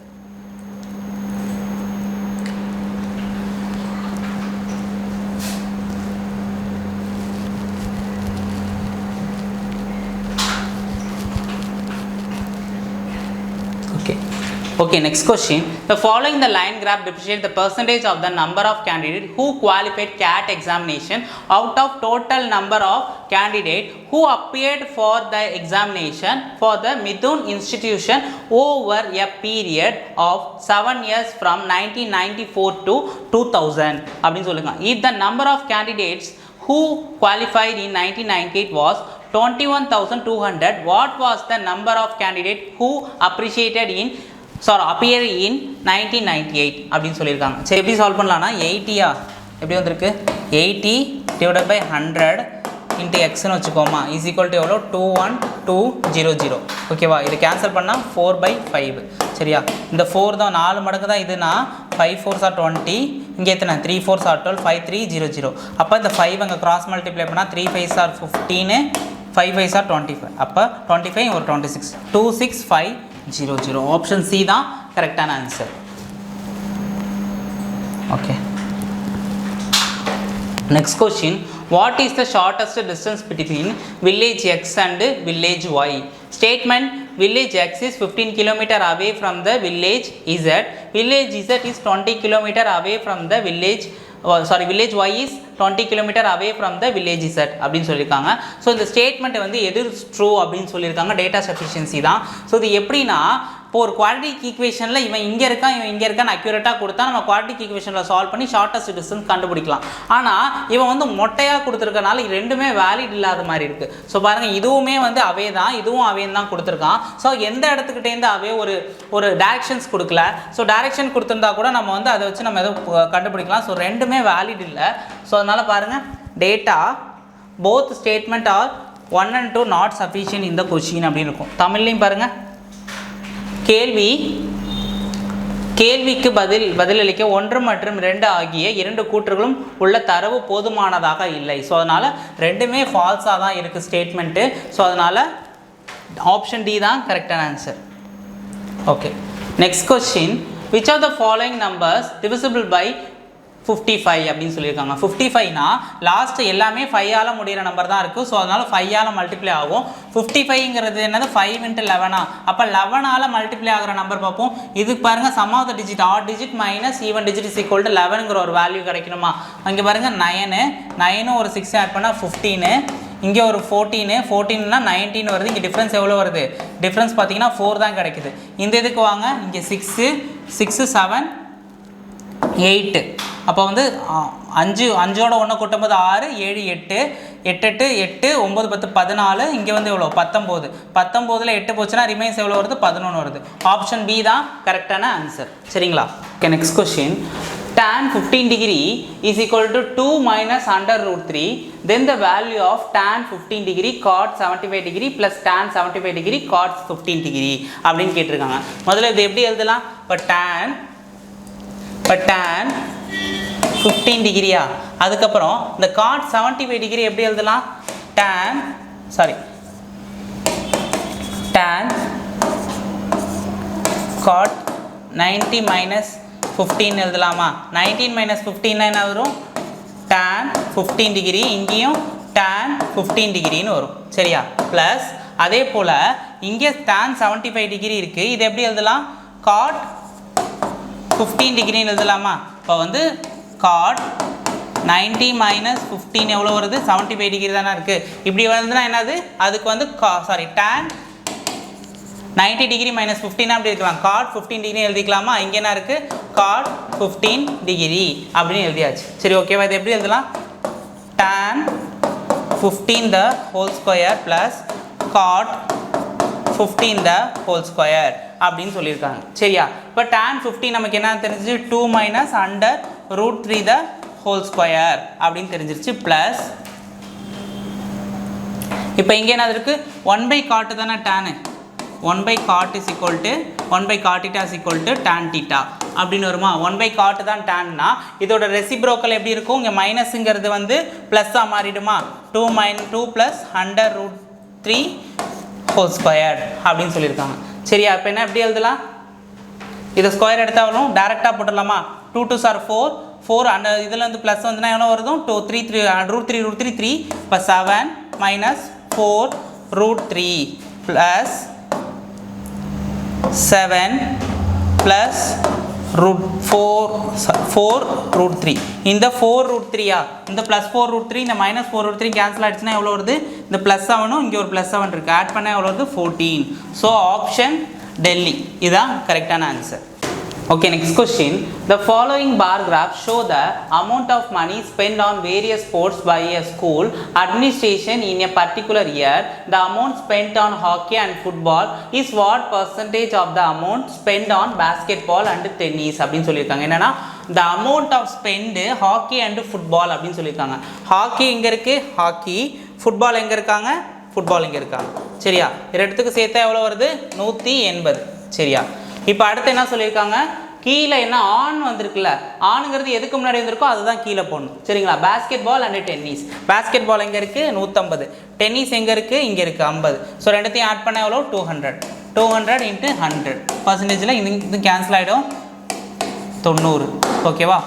Okay, next question. The following the line graph demonstrates the percentage of the number of candidates who qualified CAT examination out of total number of candidates who appeared for the examination for the Mithun institution over a period of 7 years from 1994 to 2000 அப்படின்னு சொல்லுங்க. If the number of candidates who qualified in 1998 was 21,200, what was the number of candidates who appreciated in appear in 1998 அப்படின்னு சொல்லியிருக்காங்க. சரி, எப்படி solve பண்ணலாம்னா 80யா எப்படி வந்திருக்கு? 80 divided by 100 into எக்ஸ்ன்னு வச்சுக்கோமா. இஸ் ஈக்குவல் டு எவ்வளோ? 21200. ஓகேவா? இது கேன்சல் பண்ணால் 4/5. சரியா? இந்த 4 தான் 4 மடங்கு தான் இதுனா 5 4s are 20. இங்கே எத்தனை? 3 4s are 12. 5300. அப்போ இந்த 5 அங்கே கிராஸ் மல்டிப்ளை பண்ணால் 3 5s are 15, 5 5s are 25. அப்போ 25 ஒரு 26, 26500. ஆப்ஷன் சி தான் கரெக்டான answer. Okay, next question. What is the shortest distance between village X and village Y? Statement: village X is 15 km away from the village Z. Village Z is 20 km away from the village village Y is 20 km away from the village Z அப்படின்னு சொல்லியிருக்காங்க. So இந்த statement வந்து எது true அப்படின்னு சொல்லியிருக்காங்க? Data sufficiency தான். So இது எப்படின்னா, இப்போ ஒரு குவாட்ரிக் ஈக்குவேஷனில் இவன் இங்கே இருக்கான், இவன் இங்கே இருக்கான்னு அக்யூரேட்டாக கொடுத்தா நம்ம குவாட்ரிக் ஈக்குவேஷனில் சால்வ் பண்ணி ஷார்ட்டஸ்ட் டிஸ்டன்ஸ் கண்டுபிடிக்கலாம். ஆனால் இவன் வந்து மொட்டையாக கொடுத்துருக்கனால ரெண்டுமே வேலிட் இல்லாத மாதிரி இருக்குது. ஸோ பாருங்கள், இதுவுமே வந்து அவே தான், இதுவும் அவேன்னு தான் கொடுத்துருக்கான். ஸோ எந்த இடத்துக்கிட்டேருந்து அவே ஒரு டைரக்ஷன்ஸ் கொடுக்கல. ஸோ டைரக்ஷன் கொடுத்துருந்தா கூட நம்ம வந்து அதை வச்சு நம்ம எதுவும் கண்டுபிடிக்கலாம். ஸோ ரெண்டுமே வேலிட் இல்லை. ஸோ அதனால் பாருங்கள், data both statement are 1 and 2 not sufficient இந்த கொஷின் அப்படின்னு இருக்கும். தமிழ்லையும் பாருங்கள், கேள்விக்கு பதிலளிக்க 1 மற்றும் 2 ஆகிய 2 கூற்றுகளும் உள்ள தரவு போதுமானதாக இல்லை. ஸோ அதனால் ரெண்டுமே ஃபால்ஸாக தான் இருக்குது ஸ்டேட்மெண்ட்டு. ஸோ அதனால் ஆப்ஷன் டி தான் கரெக்டான answer. Okay, next question. Which of the following numbers divisible by 55 அப்படின்னு சொல்லியிருக்காங்க. 55னா லாஸ்ட் எல்லாமே 5ஆல் முடிகிற நம்பர் தான் இருக்குது. ஸோ அதனால் 5ஆல் மல்டிப்ளை ஆகும். 55ங்கிறது என்னது? 5 × 11. அப்போ 11ஆல் மல்டிப்ளை ஆகிற நம்பர் பார்ப்போம். இதுக்கு பாருங்கள், sum of the digit odd digit minus even digit is equal to 11ங்கிற ஒரு வேல்யூ கிடைக்கணுமா? அங்கே பாருங்கள் 9 ஒரு 6 ஆட் பண்ணால் 15, இங்கே ஒரு 14னா 19 வருது. இங்கே டிஃப்ரென்ஸ் எவ்வளோ வருது? டிஃப்ரென்ஸ் பார்த்தீங்கன்னா 4 தான் கிடைக்குது. இந்த இதுக்கு வாங்க, இங்கே 6 7 8 அப்போ வந்து 5 5ஓட 1 கூட்டும்போது 6 7 8 8 8 9 10 14 இங்கே வந்து எவ்வளோ 19 19ல் 8 போச்சுன்னா ரிமைன்ஸ் எவ்வளோ வருது 11 வருது. ஆப்ஷன் பி தான் கரெக்டான ஆன்சர். சரிங்களா? Okay, next question. tan 15 degree is equal to 2 minus under root 3, then the value of tan 15 degree cot 75 degree plus tan 75 degree cot 15 degree அப்படின்னு கேட்டிருக்காங்க. முதல்ல இது எப்படி எழுதலாம்? இப்போ tan 15 டிகிரியா, அதுக்கப்புறம் இந்த cot 75 டிகிரி எப்படி எழுதலாம்? tan cot 90 minus 15 எழுதலாமா? 19 minus 15 என்ன வரும்? tan 15 டிகிரி, இங்கேயும் tan 15 டிகிரின்னு வரும். சரியா? ப்ளஸ் அதே போல் இங்கே tan 75 டிகிரி இருக்குது, இது எப்படி எழுதலாம்? cot 15 டிகிரின்னு எழுதலாமா? இப்போ வந்து cot 90 minus 15 எவ்வளோ வருது? 75 டிகிரி தானே இருக்குது. இப்படி வருதுன்னா என்னது? அதுக்கு வந்து tan 90 டிகிரி மைனஸ் 15 அப்படி இருக்கலாம். cot 15 டிகிரி எழுதிக்கலாமா? இங்கே என்ன இருக்குது? cot 15 டிகிரி அப்படின்னு எழுதியாச்சு. சரி, ஓகேவா? இது எப்படி எழுதலாம்? tan 15 the whole square plus cot 15 the whole square அப்படின்னு சொல்லியிருக்காங்க. சரியா? இப்போ tan 15 நமக்கு என்ன தெரிஞ்சிச்சு? 2 minus under root 3 the whole square அப்படின்னு தெரிஞ்சிருச்சு. ப்ளஸ் இப்போ இங்கே என்ன இருக்குது? 1 by cot தானே tan. 1 by cot is equal to 1 by cot theta is equal to tan theta அப்படின்னு வருமா? 1 by cot தான் tanனா இதோட ரெசிப்ரோக்கல் எப்படி இருக்கும்? இங்கே மைனஸுங்கிறது வந்து ப்ளஸ்ஸாக மாறிடுமா? 2 plus under root 3 whole square அப்படின்னு சொல்லியிருக்காங்க. சரியா? இப்போ என்ன எப்படி எழுதலாம்? இதை ஸ்கொயர் எடுத்தால் வரும், டேரெக்டாக போட்டுடலாமா? 2 2s are 4 அந்த இதில் வந்து ப்ளஸ் வந்துன்னா எவ்வளோ வருதும்? 2 3 root 3 இப்போ 7 minus 4 root 3 plus 7 plus root 4 root 3. இந்த 4 root 3யா, இந்த plus 4 root 3 இந்த minus 4 root 3 கேன்சல் ஆகிடுச்சுன்னா எவ்வளோ வருது? இந்த ப்ளஸ் 7ம் இங்கே ஒரு ப்ளஸ் 7 இருக்குது, ஆட் பண்ணால் எவ்வளோ வருது? 14. ஸோ ஆப்ஷன் டெல்லி இதுதான் கரெக்டான answer. Okay, next question. The following bar graph show the amount of money spent on various sports by a school administration in a particular year. The amount spent on hockey and football is what percentage of the amount spent on basketball and tennis அப்படின்னு சொல்லியிருக்காங்க. என்னன்னா the amount of spend hockey and football அப்படின்னு சொல்லியிருக்காங்க. Hockey எங்கே இருக்குது? Hockey. Football எங்கே இருக்காங்க? Football இங்கே இருக்காங்க. சரியா? ரெண்டுத்துக்கு சேர்த்தா எவ்வளோ வருது? 180. சரியா? இப்போ அடுத்து என்ன சொல்லியிருக்காங்க? கீழே என்ன ஆன் வந்திருக்குல்ல, ஆணுங்கிறது எதுக்கு முன்னாடி வந்திருக்கோ அதுதான் கீழே போடணும். சரிங்களா? Basketball and tennis. Basketball எங்கே இருக்குது? 150. டென்னிஸ் எங்கே இருக்குது? இங்கே இருக்குது 50. ஸோ ரெண்டுத்தையும் ஆட் பண்ண எவ்வளோ? 200. 200 into 100 பர்சன்டேஜில் இது கேன்சல் ஆகிடும். 90. ஓகேவா?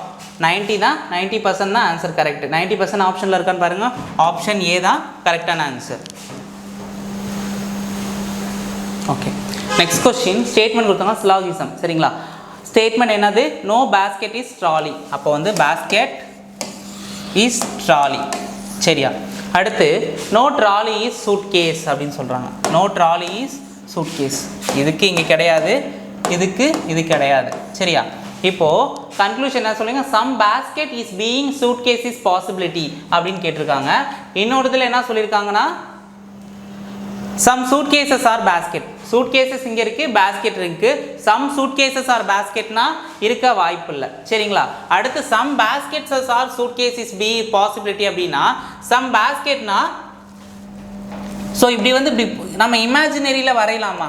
90 தான், 90% தான் ஆன்சர் கரெக்ட். 90% ஆப்ஷனில் இருக்கான்னு பாருங்கள். ஆப்ஷன் ஏ தான் கரெக்டான answer. Okay, next question. Statement கொடுத்தாங்க சிலாகிசம். சரிங்களா? ஸ்டேட்மெண்ட் என்னது? No basket is trolley. அப்போ வந்து பேஸ்கெட் இஸ் ட்ராலி. சரியா? அடுத்து no trolley is suitcase அப்படின்னு சொல்கிறாங்க. No trolley is suitcase. இதுக்கு இங்கே கிடையாது, இதுக்கு இது கிடையாது. சரியா? இப்போது கன்க்ளூஷன் என்ன சொல்லுங்க? Some basket is being suitcase is possibility அப்படின்னு கேட்டிருக்காங்க. இன்னொரு இதில் என்ன சொல்லியிருக்காங்கன்னா some suitcases are basket. suitcases இங்க இருக்கு, basket இருக்கு. some suitcases are basketனா இருக்க வாய்ப்பு இல்லை. சரிங்களா? அடுத்து some baskets are suitcases be possibility அப்படின்னா some basketனா ஸோ இப்படி வந்து இப்படி நம்ம இமேஜினரியில் வரையலாமா?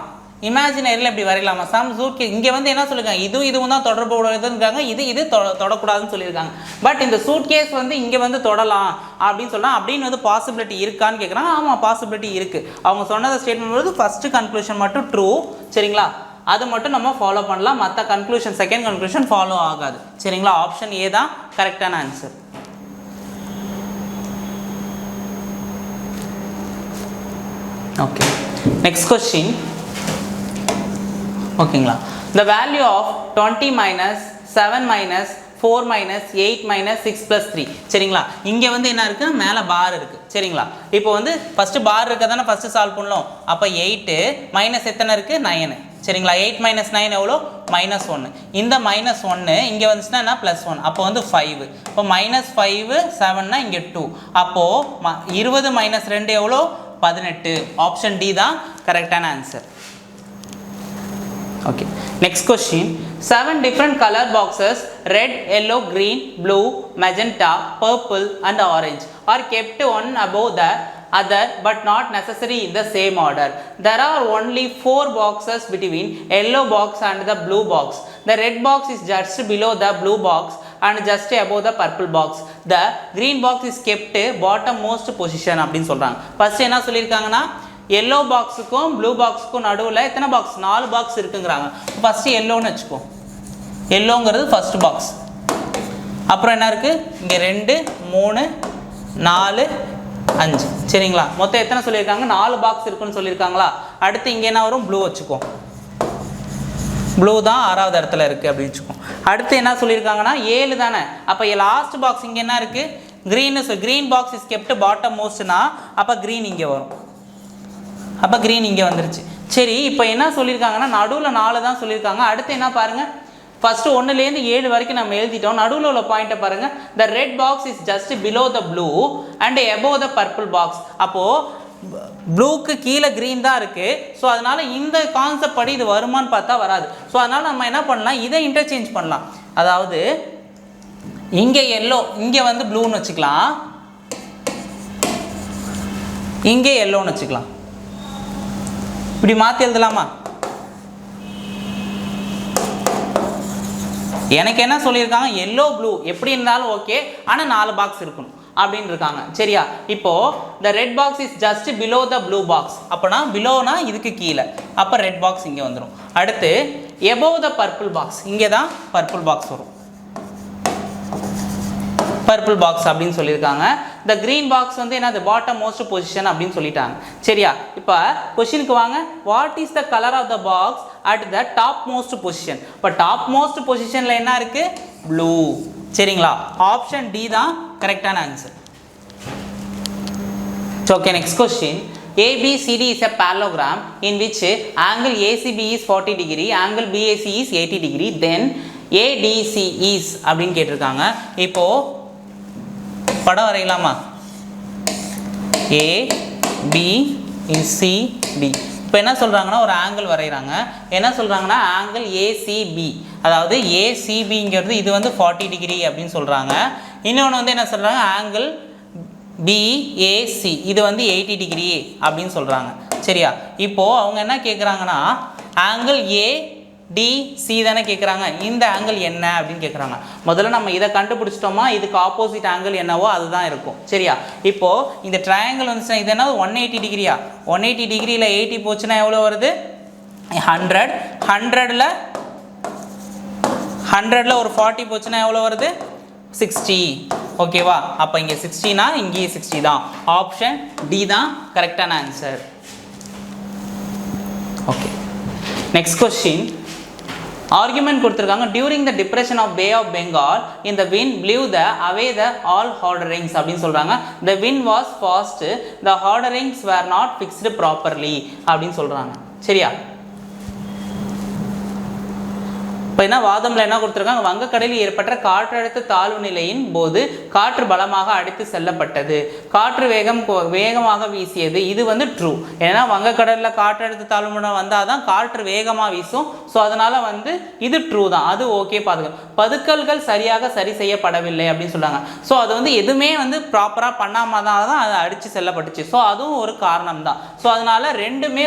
இமேஜினரியில் இப்படி வரையலாமா? சம் சூட்கேஸ் இங்கே வந்து என்ன சொல்லியிருக்காங்க? இதுவும் தான் தொடர்பு உடையதுங்கிறாங்க, இது தொடக்கூடாதுன்னு சொல்லியிருக்காங்க. பட் இந்த சூட்கேஸ் வந்து இங்கே வந்து தொடலாம் அப்படின்னு சொல்லலாம். அப்படின்னு வந்து பாசிபிலிட்டி இருக்கான்னு கேட்குறாங்க. ஆமாம், பாசிபிலிட்டி இருக்குது. அவங்க சொன்னது ஸ்டேட்மெண்ட் வந்து ஃபஸ்ட்டு கன்க்ளூஷன் மட்டும் ட்ரூ. சரிங்களா? அது மட்டும் நம்ம ஃபாலோ பண்ணலாம். மற்ற கன்க்ளூஷன், செகண்ட் கன்க்ளூஷன் ஃபாலோ ஆகாது. சரிங்களா? ஆப்ஷன் ஏ தான் கரெக்டான ஆன்சர். Okay, next question. ஓகேங்களா? the value of 20 minus 7 minus 4 minus 8 minus 6 plus 3. சரிங்களா, இங்கே வந்து என்ன இருக்குது, மேலே பார் இருக்குது. சரிங்களா, இப்போ வந்து ஃபஸ்ட்டு பார் இருக்க தானே ஃபஸ்ட்டு சால்வ் பண்ணலாம். அப்போ 8 மைனஸ் எத்தனை இருக்குது, 9. சரிங்களா, 8 மைனஸ் 9 எவ்வளோ, -1. இந்த -1 இங்கே வந்துச்சுன்னா என்ன, +1. அப்போ வந்து 5. இப்போ -5 7னா இங்கே 2. அப்போது 20 மைனஸ் 2 எவ்வளோ, 18. ஆப்ஷன் டி தான் கரெக்டான answer. Okay, next question. 7 different color boxes, red, yellow, green, blue, magenta, purple and orange, are kept one above the other but not necessary in the same order. There are only 4 boxes between yellow box and the blue box. The red box is just below the blue box and just above the purple box. The green box is kept bottom most position அப்படின்னு சொல்றாங்க. First என்ன சொல்லியிருக்காங்கன்னா, yellow பாக்ஸுக்கும் blue பாக்ஸுக்கும் நடுவில் எத்தனை box, 4 box இருக்குங்கிறாங்க. First எல்லோன்னு வச்சுக்கோ, எல்லோங்கிறது first box. அப்புறம் என்ன இருக்குது, இங்கே 2 3 4 5. சரிங்களா, மொத்தம் எத்தனை சொல்லியிருக்காங்க, 4 பாக்ஸ் இருக்குன்னு சொல்லியிருக்காங்களா. அடுத்து இங்கே என்ன வரும், ப்ளூ வச்சுக்கோ, ப்ளூ தான் 6வது இடத்துல இருக்குது அப்படின்னு வச்சுக்கோ. அடுத்து என்ன சொல்லியிருக்காங்கன்னா 7 தானே. அப்போ லாஸ்ட் பாக்ஸ் இங்கே என்ன இருக்குது, க்ரீன்னு. Green box is kept bottom மோஸ்ட்னா அப்போ க்ரீன் இங்கே வரும். அப்போ க்ரீன் இங்கே வந்துருச்சு. சரி, இப்போ என்ன சொல்லியிருக்காங்கன்னா நடுவில் 4 தான் சொல்லியிருக்காங்க. அடுத்து என்ன பாருங்கள், ஃபஸ்ட்டு 1லேருந்து 7 வரைக்கும் நம்ம எழுதிட்டோம். நடுவில் உள்ள பாயிண்ட்டை பாருங்கள். The red box is just below the blue and above the purple box. அப்போது ப்ளூக்கு கீழே க்ரீன் தான் இருக்குது. ஸோ அதனால் இந்த கான்செப்ட் படி இது வருமானு பார்த்தா வராது. ஸோ அதனால் நம்ம என்ன பண்ணலாம், இதை இன்டர்சேஞ்ச் பண்ணலாம். அதாவது இங்கே எல்லோ, இங்கே வந்து ப்ளூன்னு வச்சுக்கலாம், இங்கே எல்லோன்னு வச்சுக்கலாம். இப்படி மாற்றி எழுதலாமா? எனக்கு என்ன சொல்லியிருக்காங்க, எல்லோ ப்ளூ எப்படி இருந்தாலும் ஓகே, ஆனால் 4 பாக்ஸ் இருக்கணும் அப்படின்னு இருக்காங்க. சரியா, இப்போது the red box is just below the blue box. அப்போனா பிலோனா இதுக்கு கீழே, அப்போ ரெட் பாக்ஸ் இங்கே வந்துடும். அடுத்து எபோவ் த பர்பிள் பாக்ஸ், இங்கே தான் பர்பிள் பாக்ஸ் வரும், பர்பிள் பாக்ஸ் அப்படின்னு சொல்லியிருக்காங்க. த க்ரீன் பாக்ஸ் வந்து என்னது, பாட்டம் மோஸ்ட் பொசிஷன் அப்படின்னு சொல்லிட்டாங்க. சரியா, இப்போ கொஸ்டினுக்கு வாங்க. What is the colour of the box at the top most position? இப்போ டாப் மோஸ்ட் பொசிஷனில் என்ன இருக்குது, ப்ளூ. சரிங்களா, ஆப்ஷன் டி தான் கரெக்டான answer. Okay, next question. ABCD is a parallelogram in which angle ACB is 40 degree, angle BAC is 80 degree, then ADC is அப்படின்னு கேட்டிருக்காங்க. இப்போது படம் வரையலாமா, ABCD. இப்போ என்ன சொல்கிறாங்கன்னா ஒரு ஆங்கிள் வரைகிறாங்க. என்ன சொல்கிறாங்கன்னா ஆங்கிள் ACB, அதாவது ACBங்கிறது இது வந்து 40 டிகிரி அப்படின்னு சொல்கிறாங்க. இன்னொன்று வந்து என்ன சொல்கிறாங்க, ஆங்கிள் BAC இது வந்து 80 டிகிரி அப்படின்னு சொல்கிறாங்க. சரியா, இப்போது அவங்க என்ன கேட்குறாங்கன்னா ஆங்கிள் ADC தானே கேட்குறாங்க. இந்த ஆங்கிள் என்ன அப்படின்னு கேட்குறாங்க. முதல்ல நம்ம இதை கண்டுபிடிச்சிட்டோமா, இதுக்கு ஆப்போசிட் ஆங்கிள் என்னவோ அதுதான் இருக்கும். சரியா, இப்போது இந்த ட்ரையாங்கிள் வந்துச்சுன்னா இது என்ன 180 டிகிரியா, 180 டிகிரியில் 80 போச்சுன்னா எவ்வளோ வருது, 100. 100ல் ஒரு 40 போச்சுன்னா எவ்வளோ வருது, 60. ஓகேவா, அப்போ இங்கே 60னா இங்கேயே 60 தான். ஆப்ஷன் டி தான் கரெக்டான answer. Okay, next question. Argument கொடுத்துருக்காங்க. During the depression of bay of Bengal இந்த wind blew the away the all orderings அப்படின்னு சொல்கிறாங்க. the wind was fast, the orderings were not fixed properly அப்படின்னு சொல்கிறாங்க. சரியா, இப்போ என்ன வாதம்ல என்ன கொடுத்துருக்காங்க, வங்கக்கடலில் ஏற்பட்ட காற்றழுத்த தாழ்வு நிலையின் போது காற்று பலமாக அடித்து செல்லப்பட்டது, காற்று வேகமாக வீசியது. இது வந்து ட்ரூ. ஏன்னா வங்கக்கடலில் காற்றழுத்த தாழ்வு நிலை வந்தால் தான் காற்று வேகமாக வீசும். ஸோ அதனால் வந்து இது ட்ரூ தான், அது ஓகே. பதுக்கல்கள் சரியாக சரி செய்யப்படவில்லை அப்படின்னு சொல்கிறாங்க. ஸோ அது வந்து எதுவுமே வந்து ப்ராப்பராக பண்ணாமல் தான் அது அடித்து செல்லப்பட்டுச்சு. ஸோ அதுவும் ஒரு காரணம் தான். ஸோ அதனால் ரெண்டுமே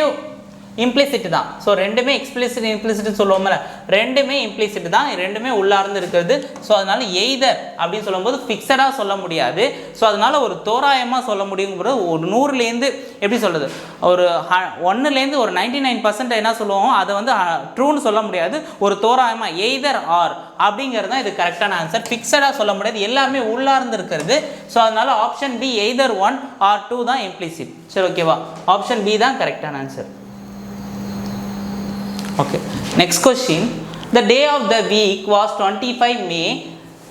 இம்ப்ளிசிட் தான். ஸோ ரெண்டுமே எக்ஸ்பிளிசிட் இம்ப்ளிசிட்னு சொல்லுவோம்ல, ரெண்டுமே இம்ப்ளிசிட் தான், ரெண்டுமே உள்ளார்ந்து இருக்கிறது. ஸோ அதனால் எய்தர் அப்படின்னு சொல்லும்போது ஃபிக்ஸடாக சொல்ல முடியாது. ஸோ அதனால் ஒரு தோராயமாக சொல்ல முடியுங்கிறது ஒரு 100லேருந்து எப்படி சொல்கிறது, ஒரு 1லேருந்து ஒரு 99% என்ன சொல்லுவோம், அதை வந்து ட்ரூன்னு சொல்ல முடியாது. ஒரு தோராயமாக எய்தர் ஆர் அப்படிங்கிறது தான் இது கரெக்டான ஆன்சர். ஃபிக்ஸடாக சொல்ல முடியாது, எல்லாமே உள்ளார்ந்து இருக்கிறது. ஸோ அதனால் ஆப்ஷன் பி எய்தர் 1 or 2 தான் இம்ப்ளிசிட். சரி, ஓகேவா, ஆப்ஷன் பி தான் கரெக்டான answer. Okay, next question. The day of the week was 25 May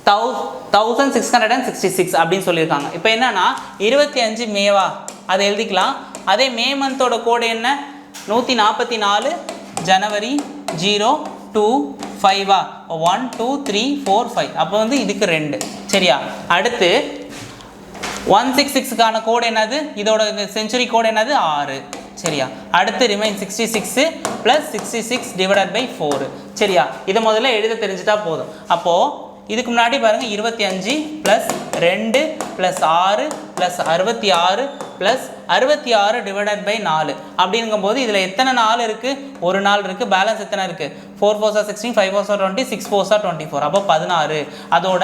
1666 அப்படின்னு சொல்லியிருக்காங்க. இப்போ என்னன்னா 25 மேவா அதை எழுதிக்கலாம். அதே மே மந்தோட கோடு என்ன 144 ஜனவரி 025 1 2 3 4 5 அப்போ வந்து இதுக்கு 2 சரியா. அடுத்து 166க்கான கோடு என்னது இதோட செஞ்சுரி கோடு என்னது 6 சரியா. அடுத்து ரிமைன் 66 + 66 டிவைடட் பை 4 சரியா. இதை முதல்ல எழுத தெரிஞ்சுட்டா போதும். அப்போது இதுக்கு முன்னாடி பாருங்கள் 25 + 2 + 6 + 66 + 66 டிவைடட் பை 4 அப்படிங்கும்போது இதில் எத்தனை நாள் இருக்குது ஒரு நாள் இருக்குது. பேலன்ஸ் எத்தனை இருக்குது 4 4 16 5 4 20 6 4 24 அப்போ 16. அதோட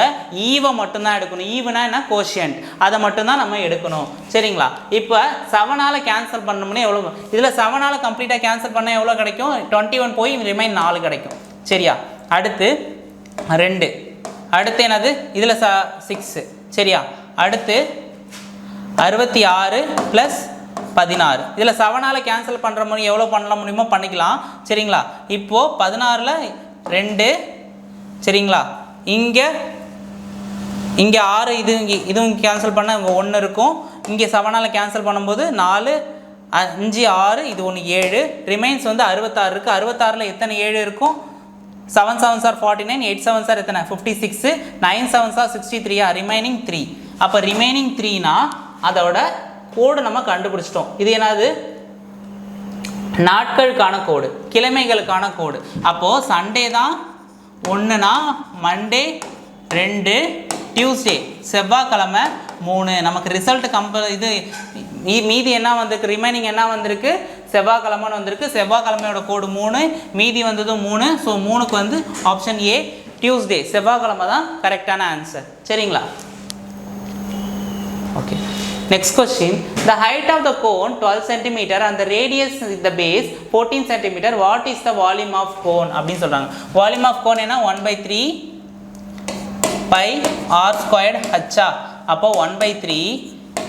ஈவை மட்டும்தான் எடுக்கணும். ஈவுனா என்ன கோஷியன்ட் அதை மட்டும்தான் நம்ம எடுக்கணும் சரிங்களா. இப்போ 7ஆல் கேன்சல் பண்ணோம்னா எவ்வளோ இதில் 7ஆல் கம்ப்ளீட்டாக கேன்சல் பண்ணால் எவ்வளோ கிடைக்கும் 21 போய் ரிமைன் 4 கிடைக்கும் சரியா. அடுத்து 2 அடுத்து என்னது இதில் 6 சரியா. அடுத்து 66 + 16 இதில் 7ஆல் கேன்சல் பண்ணுற மாதிரி எவ்வளோ பண்ண முடியுமோ பண்ணிக்கலாம் சரிங்களா. இப்போது 16ல் 2 சரிங்களா. இங்கே 6 இதுவும் கேன்சல் பண்ண இங்கே 1 இருக்கும். இங்கே 7ஆல் கேன்சல் பண்ணும்போது 4 5 6 இது 1 7 ரிமைன்ஸ் வந்து 66 இருக்குது. 66ல் எத்தனை 7 இருக்கும் 7 7s are 49 8 7s are எத்தனை 56 9 7s are 63 ரிமைனிங் 3. அப்போ ரிமைனிங் 3னா அதோட கோடு நம்ம கண்டுபிடிச்சிட்டோம். இது என்னது நாட்களுக்கான கோடு கிழமைகளுக்கான கோடு. அப்போது சண்டே தான் 1னா மண்டே 2 டியூஸ்டே செவ்வாய்க்கிழமை 3 நமக்கு ரிசல்ட் இது மீதி என்ன வந்திருக்கு ரிமைனிங் என்ன வந்திருக்கு செவ்வாய்க்கிழமைன்னு வந்திருக்கு. செவ்வாய்க்கிழமையோட கோடு 3 மீதி வந்தது 3. ஸோ 3க்கு வந்து ஆப்ஷன் ஏ டியூஸ்டே செவ்வாய்க்கிழமை தான் கரெக்டான ஆன்சர் சரிங்களா. Okay next question the height of the cone 12 cm and the radius in the base 14 cm what is the volume of cone அப்படின்னு சொல்கிறாங்க. வால்யூம் ஆஃப் கோன் என்ன 1/3 pi r squared h. அப்போ 1/3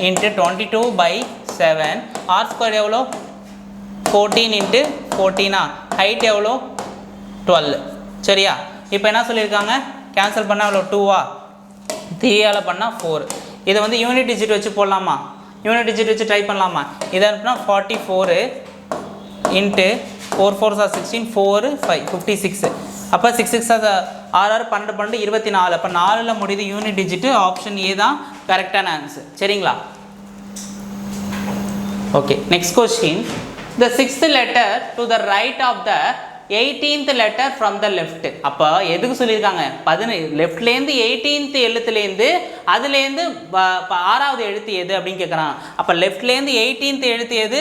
into 22/7 r squared எவ்வளோ 14 into 14 height எவ்வளோ 12 சரியா. இப்போ என்ன சொல்லியிருக்காங்க கேன்சல் பண்ணால் எவ்வளோ 2 3ஆல் பண்ணால் 4. இதை வந்து யூனிட் டிஜிட் வச்சு போடலாமா யூனிட் டிஜிட் வச்சு ட்ரை பண்ணலாமா. இதை அனுப்புனா 44 into 4 4s are 16 4 5 56 அப்போ 6 6 6 6 12 12 24 அப்போ 4ல் முடியுது யூனிட் டிஜிட்டு. ஆப்ஷன் ஏ தான் கரெக்டான ஆன்சர் சரிங்களா. Okay next question the 6th letter to the right of the 18th letter from the left. அப்போ எதுக்கு சொல்லியிருக்காங்க லெஃப்ட்லேருந்து 18th எழுத்துலேருந்து அதுலேருந்து 6வது எழுத்து எது அப்படின்னு கேட்குறாங்க. அப்போ லெஃப்ட்லேருந்து 18th எழுத்து எது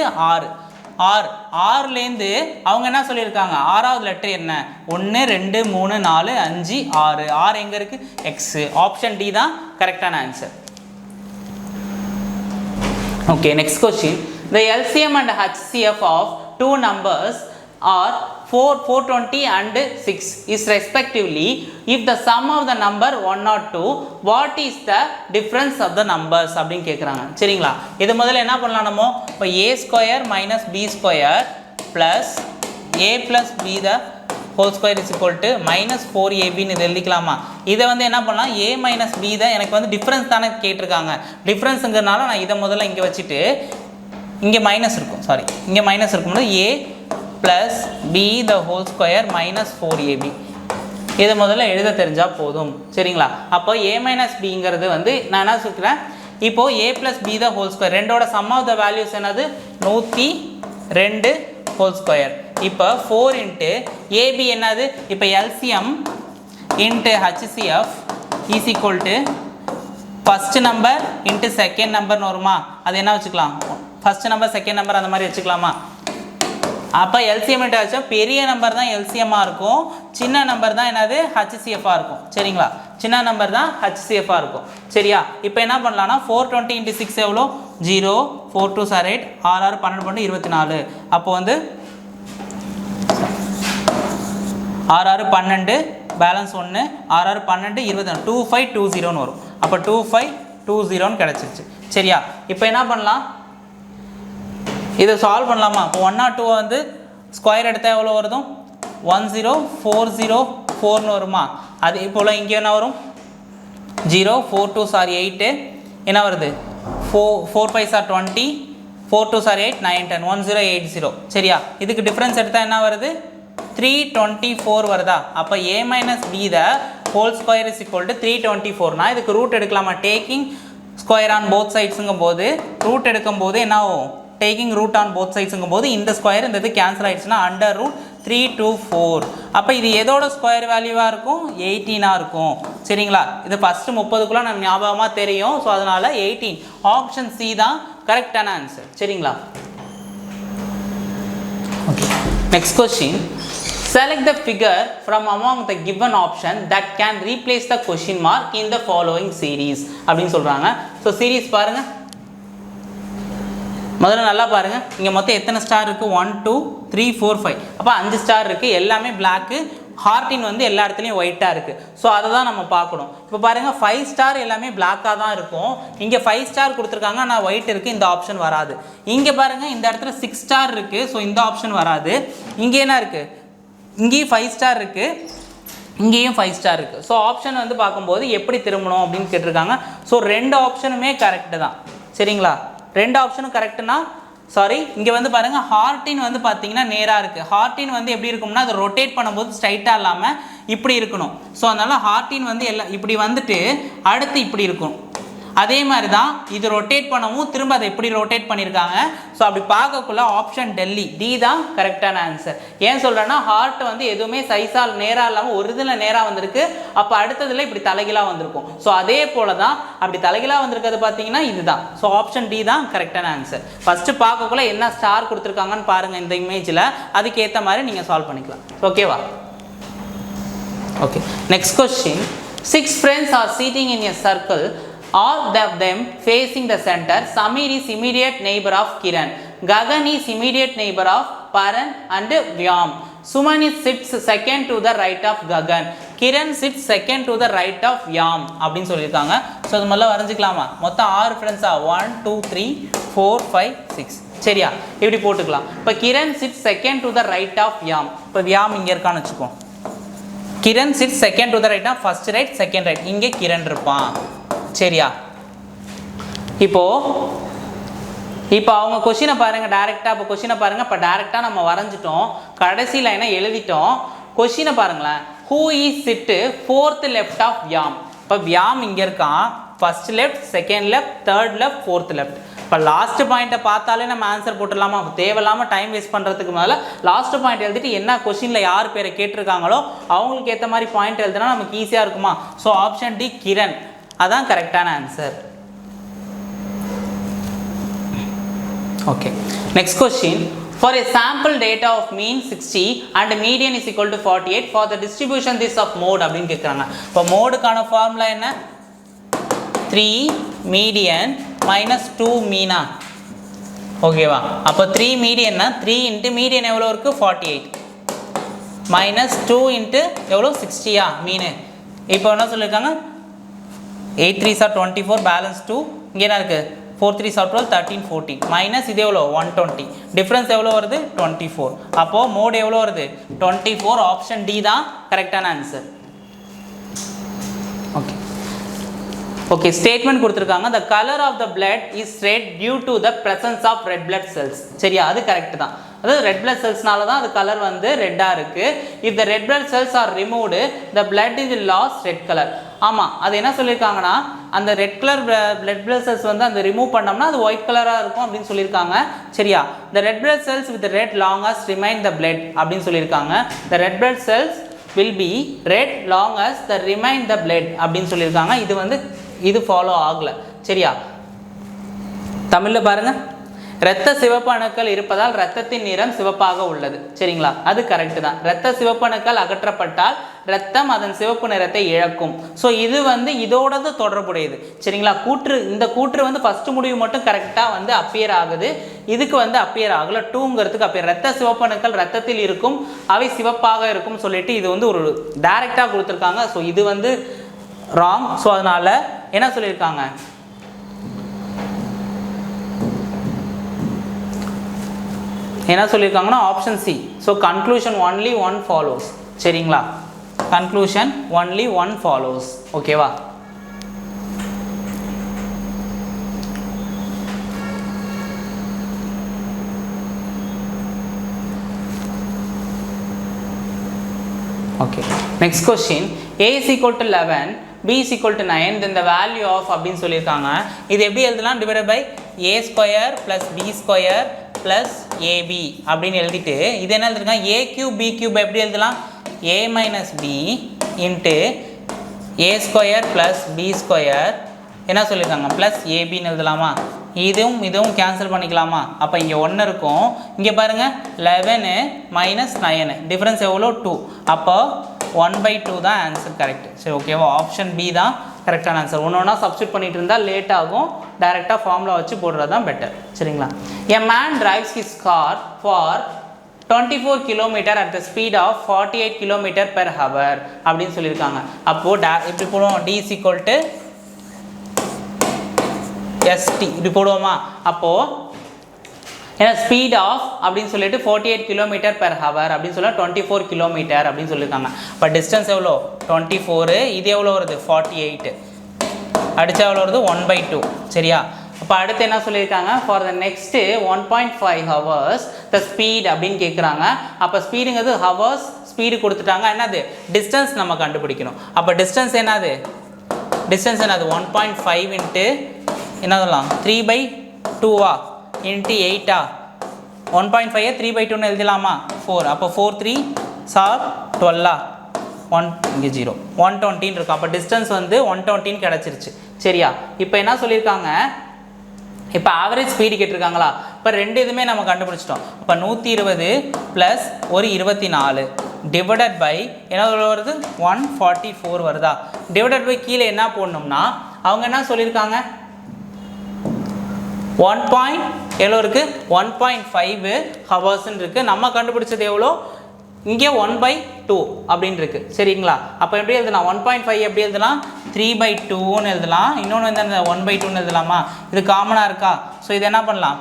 ஆறுலேருந்து அவங்க என்ன சொல்லியிருக்காங்க 6வது லெட்டர் என்ன 1 2 3 4 5 6 6 எங்கே இருக்குது எக்ஸ். ஆப்ஷன் டி தான் கரெக்டான answer. Okay next question the LCM and HCF of two numbers are 420 and 6 is respectively if the sum of the number 1 or 2 what is the difference of the numbers அப்படின்னு கேட்குறாங்க சரிங்களா. இது முதல்ல என்ன பண்ணலாம் நம்ம இப்போ a square minus b square plus a plus b the whole square is equal to minus 4ab இது எழுதிக்கலாமா. இதை வந்து என்ன பண்ணலாம் a minus b தான் எனக்கு வந்து டிஃப்ரென்ஸ் தானே கேட்டிருக்காங்க. டிஃப்ரென்ஸுங்கிறனால நான் இதை முதல்ல இங்கே வச்சுட்டு இங்கே மைனஸ் இருக்கும் இங்கே மைனஸ் இருக்கும்போது a plus b the whole square minus 4ab இதை முதல்ல எழுத தெரிஞ்சால் போதும் சரிங்களா. அப்போ a மைனஸ் பிங்கிறது வந்து நான் என்ன சொல்கிறேன் இப்போது a plus b the whole square ரெண்டோட சம் ஆஃப் த வேல்யூஸ் என்னது 102 whole square. இப்போ 4 into ab என்னது இப்போ LCM into HCF is equal to first number into second நம்பர்னு வருமா. அது என்ன வச்சுக்கலாம் ஃபஸ்ட் நம்பர் செகண்ட் நம்பர் அந்த மாதிரி வச்சுக்கலாமா. அப்போ எல்சிஎம் இன்ட்டு பெரிய நம்பர் தான் எல்சிஎம்மாக இருக்கும் சின்ன நம்பர் தான் என்னது ஹச்சிசிஎஃபாக இருக்கும் சரிங்களா. சின்ன நம்பர் தான் ஹச்சிசிஎஃபாக இருக்கும் சரியா. இப்போ என்ன பண்ணலான்னா 420 into 6 எவ்வளோ 0 4 2 are 8 6 6 12 24 அப்போ வந்து 6 6 12 பேலன்ஸ் 1 6 6 12 24 2520 வரும். அப்போ 2520 கிடச்சிருச்சு சரியா. இப்போ என்ன பண்ணலாம் இதை சால்வ் பண்ணலாமா. இப்போ 102 வந்து ஸ்கொயர் எடுத்தால் எவ்வளோ வருதும் 10404 வருமா. அதே போல் இங்கே என்ன வரும் 0 4 2s are 8 என்ன வருது 4 5s are 20 4 2s are 8 9 10 1080 சரியா இதுக்கு டிஃபரன்ஸ் எடுத்தா என்ன வருது 324 வருதா அப்ப a minus b the whole square is equal to 324 நான் இதுக்கு ரூட் எடுக்கலாமா டேக்கிங் ஸ்கொயர் ஆன் போத் சைட்ஸ்ங்கும் போது ரூட் எடுக்கும் போது என்ன ஆகும் taking root on both sides போது இந்த ஸ்கொயர் இந்த இது கேன்சல் ஆயிடுச்சுன்னா அண்டர் ரூட் 324 அப்போ இது எதோட ஸ்கொயர் வேல்யூவாக இருக்கும் 18 இருக்கும் சரிங்களா இது ஃபஸ்ட்டு 30க்குள்ள நம்ம ஞாபகமாக தெரியும் ஸோ அதனால 18 ஆப்ஷன் சி தான் கரெக்டான ஆன்சர் சரிங்களா okay next question select the figure from among the given option that can replace the question mark in the following series அப்படின்னு சொல்றாங்க ஸோ சீரீஸ் பாருங்க முதல்ல நல்லா பாருங்க இங்க மொத்தம் எத்தனை ஸ்டார் இருக்கு 1 2 3 4 5 அப்ப 5 ஸ்டார் இருக்கு எல்லாமே Black ஹார்டின் வந்து எல்லா இடத்துலயும் ஒயிட்டா இருக்கு சோ அத தான் நம்ம பார்க்கணும் இப்போ பாருங்க 5 ஸ்டார் எல்லாமே Black-ஆ தான் இருக்கும் இங்க 5 ஸ்டார் கொடுத்திருக்காங்க ஆனா ஒயிட் இருக்கு இந்த ஆப்ஷன் வராது இங்க பாருங்க இந்த இடத்துல 6 ஸ்டார் இருக்கு சோ இந்த ஆப்ஷன் வராது இங்க என்ன இருக்கு இங்கேயும் 5 ஸ்டார் இருக்கு இங்கேயும் 5 ஸ்டார் இருக்கு ஸோ ஆப்ஷன் வந்து பார்க்கும்போது எப்படி திரும்பணும் அப்படின்னு கேட்டிருக்காங்க ஸோ ரெண்டு ஆப்ஷனுமே கரெக்டு தான் சரிங்களா ரெண்டு ஆப்ஷனும் கரெக்டுனா சாரி இங்கே வந்து பாருங்க ஹார்டின் வந்து பார்த்தீங்கன்னா நேராக இருக்குது ஹார்டின் வந்து எப்படி இருக்கும்னா அதை ரொட்டேட் பண்ணும்போது ஸ்ட்ரைட்டாக இல்லாமல் இப்படி இருக்கணும் ஸோ அதனால ஹார்டின் வந்து எல்லாம் இப்படி வந்துட்டு அடுத்து இப்படி இருக்கும் அதே மாதிரி தான் இது ரொட்டேட் பண்ணவும் திரும்ப அதை எப்படி ரொட்டேட் பண்ணியிருக்காங்க ஸோ அப்படி பார்க்கக்குள்ள ஆப்ஷன் டெல்லி டி தான் கரெக்டான ஆன்சர் ஏன் சொல்கிறேன்னா ஹார்ட் வந்து எதுவுமே சைஸால் நேராக இல்லாமல் ஒரு இதில் நேராக வந்திருக்கு அப்போ அடுத்ததில் இப்படி தலைகீழாக வந்திருக்கும் ஸோ அதே போல தான் அப்படி தலைகீழாக வந்திருக்கிறது பார்த்தீங்கன்னா இதுதான் ஸோ ஆப்ஷன் டி தான் கரெக்டான ஆன்சர் ஃபஸ்ட்டு பார்க்கக்குள்ள என்ன ஸ்டார் கொடுத்துருக்காங்கன்னு பாருங்கள் இந்த இமேஜில் அதுக்கேற்ற மாதிரி நீங்கள் சால்வ் பண்ணிக்கலாம் ஓகேவா okay next question 6 friends are sitting in a circle all of them facing the center. Samir is immediate neighbor of Kiran. Gagan is immediate neighbor of Paran and Vyam. Suman sits second to the right of Gagan. Kiran sits second to the right of Vyam. அப்படின்னு சொல்லியிருக்காங்க so அது முதல்ல வரைஞ்சிக்கலாமா மொத்தம் 6 ஃப்ரெண்ட்ஸா 1 2 3 4 5 6 சரியா இப்படி போட்டுக்கலாம் இப்போ Kiran sit second to the right of Vyam இப்போ Vyam இங்கே இருக்கான்னு வச்சுக்கோ Kiran sit second to the right of first right second right இங்கே கிரண் இருப்பான் சரியா இப்போ அவங்க கொஸ்டினை பாருங்க டைரக்டா இப்போ கொஸ்டினை பாருங்க இப்போ டைரக்டா நம்ம வரைஞ்சிட்டோம் கடைசி லைனை எழுதிட்டோம் கொஸ்டினை பாருங்களேன் who is sit fourth left of Vyam இப்போ Vyam இங்க இருக்கான் first left second left third left fourth left இப்போ லாஸ்ட் பாயிண்ட்டை பார்த்தாலே நம்ம ஆன்சர் போட்டுடலாமா தேவையில்லாமல் டைம் வேஸ்ட் பண்ணுறதுக்கு மேலே லாஸ்ட் பாயிண்ட் எழுதிட்டு என்ன கொஸ்டினில் யார் பேரை கேட்டிருக்காங்களோ அவங்களுக்கு ஏற்ற மாதிரி பாயிண்ட் எழுதுனா நமக்கு ஈஸியாக இருக்குமா ஸோ ஆப்ஷன் டி கிரண் அதான் கரெக்டான answer okay next question for a sample data of mean 60 and median is equal to 48 for the distribution this of mode அப்படினு கேக்குறாங்க இப்போ மோடுக்கான ஃபார்முலா என்ன 3 median minus 2 மீனா ஓகேவா அப்போ 3 median னா 3 into median எவ்வளவு இருக்கு 48 minus 2 into எவ்வளவு 60 ஆ மீன் இப்போ என்ன சொல்லிருக்காங்க 8 3s are 24 balance 2 இங்க என்ன இருக்கு 4 3s are 12 13 14 minus இது எவ்வளவு 120 டிஃபரன்ஸ் எவ்வளவு வருது 24 அப்போ மோட் எவ்வளவு வருது 24 ஆப்ஷன் டி தான் கரெக்டான ஆன்சர் ஓகே ஓகே ஸ்டேட்மென்ட் கொடுத்திருக்காங்க the color of the blood is red due to the presence of red blood cells சரியா அது கரெக்ட் தான் அதாவது red blood cellsனால தான் அது கலர் வந்து ரெட்டா இருக்கு if the red blood cells are removed the blood is lost red color ஆமா அது என்ன சொல்லிருக்காங்கன்னா அந்த ரெட் கலர் blood cells வந்து அந்த ரிமூவ் பண்ணோம்னா அது ஒயிட் கலரா இருக்கும் அப்படினு சொல்லிருக்காங்க சரியா the red blood cells with the red long as remain the blood அப்படினு சொல்லிருக்காங்க the red blood cells will be red long as the remain the blood அப்படினு சொல்லிருக்காங்க இது வந்து இது ஃபாலோ ஆகல சரியா தமிழ்ல பாருங்க இரத்த சிவப்பு அணுக்கள் இருப்பதால் இரத்தத்தின் நிறம் சிவப்பாக உள்ளது சரிங்களா அது கரெக்ட் தான் இரத்த சிவப்பு அணுக்கள் அகற்றப்பட்டால் இரத்தம் அதன் சிவப்பு நிறத்தை இழக்கும் ஸோ இது வந்து இதோடது தொடர்புடையது சரிங்களா கூற்று இந்த கூற்று வந்து ஃபர்ஸ்ட் முடிவு மட்டும் கரெக்டாக வந்து அப்பியர் ஆகுது இதுக்கு வந்து அப்பியர் ஆகல டூங்கிறதுக்கு அப்பியர் இரத்த சிவப்பு அணுக்கள் இரத்தத்தில் இருக்கும் அவை சிவப்பாக இருக்கும் சொல்லிட்டு இது வந்து ஒரு டைரக்டாக கொடுத்துருக்காங்க ஸோ இது வந்து ராங் ஸோ அதனால என்ன சொல்லியிருக்காங்க என்ன சொல்லியிருக்காங்கன்னா option C so conclusion only one follows சரிங்களா கன்க்ளூஷன் ஒன்லி ஒன் ஃபாலோஸ் ஓகேவா Okay. Next question. A is equal to 11, B is equal to 9, then the value of அப்படின்னு சொல்லியிருக்காங்க. இது எப்படி எழுதலாம்? Divided by A square plus B square plus AB அப்படின்னு எழுதிட்டு இது என்ன எழுதிருக்காங்க? A cube B cube எப்படி எழுதலாம்? A minus B into A square plus B square என்ன சொல்லியிருக்காங்க? plus ABன்னு எழுதலாமா? இதுவும் கேன்சல் பண்ணிக்கலாமா? அப்போ இங்கே 1 இருக்கும். இங்கே பாருங்கள் 11 மைனஸ் 9 டிஃப்ரென்ஸ் எவ்வளோ 2. அப்போ 1/2 தான் ஆன்சர் கரெக்ட். சரி ஓகேவா? ஆப்ஷன் பி தான் கரெக்டான ஆன்சர். ஒன்றா சப்ஸ்டியூட் பண்ணிட்டு இருந்தால் லேட் ஆகும். டைரெக்டாக ஃபார்முலா வச்சு போடுறது தான் பெட்டர். சரிங்களா? A man drives his car for 24 km at the speed of 48 km per hour அப்படின்னு சொல்லியிருக்காங்க. அப்போது இப்படி போடுவோம். D is equal to ST இப்படி போடுவோமா? அப்போது ஏன்னா ஸ்பீட் ஆஃப் அப்படின்னு சொல்லிட்டு 48 km per hour அப்படின்னு சொல்ல 24 km அப்படின்னு சொல்லியிருக்காங்க. இப்போ டிஸ்டன்ஸ் எவ்வளோ 24, இது எவ்வளோ வருது 48, அடித்தா எவ்வளோ வருது 1/2. சரியா? அப்போ அடுத்து என்ன சொல்லியிருக்காங்க? For the next 1.5 hours the speed அப்படின்னு கேட்குறாங்க. அப்போ ஸ்பீடுங்கிறது ஹவர்ஸ், ஸ்பீடு கொடுத்துட்டாங்க. என்னது டிஸ்டன்ஸ் நம்ம கண்டுபிடிக்கணும். அப்போ டிஸ்டன்ஸ் என்னது 1.5 இன்ட்டு என்ன சொல்லலாம் 3/2 இன்ட்டு 8 1.5 3/2 எழுதலாமா? 4. அப்போ 4 3 12 1 இங்கே 0 120 இருக்கும். அப்போ டிஸ்டன்ஸ் வந்து 120 கிடச்சிருச்சு. சரியா? இப்போ என்ன சொல்லியிருக்காங்க? இப்போ ஆவரேஜ் ஸ்பீடு கேட்டிருக்காங்களா? இப்போ ரெண்டு இதுவுமே நம்ம கண்டுபிடிச்சிட்டோம். இப்போ 120 ப்ளஸ் ஒரு 24 டிவைடட் பை என்ன வருது 144 வருதா? டிவைடட் பை கீழே என்ன போடணும்னா அவங்க என்ன சொல்லியிருக்காங்க? 1. எவ்வளோ இருக்குது 1.5 ஹவர்ஸ்ன்னு இருக்குது. நம்ம கண்டுபிடிச்சது எவ்வளோ? இங்கே 1/2 அப்படின்னு இருக்குது. சரிங்களா? அப்போ எப்படி எழுதலாம்? 1.5 எப்படி எழுதலாம்? 3/2ன்னு எழுதலாம். இன்னொன்று வந்து அந்த 1/2ன்னு எழுதலாமா? இது காமனாக இருக்கா? ஸோ இது என்ன பண்ணலாம்?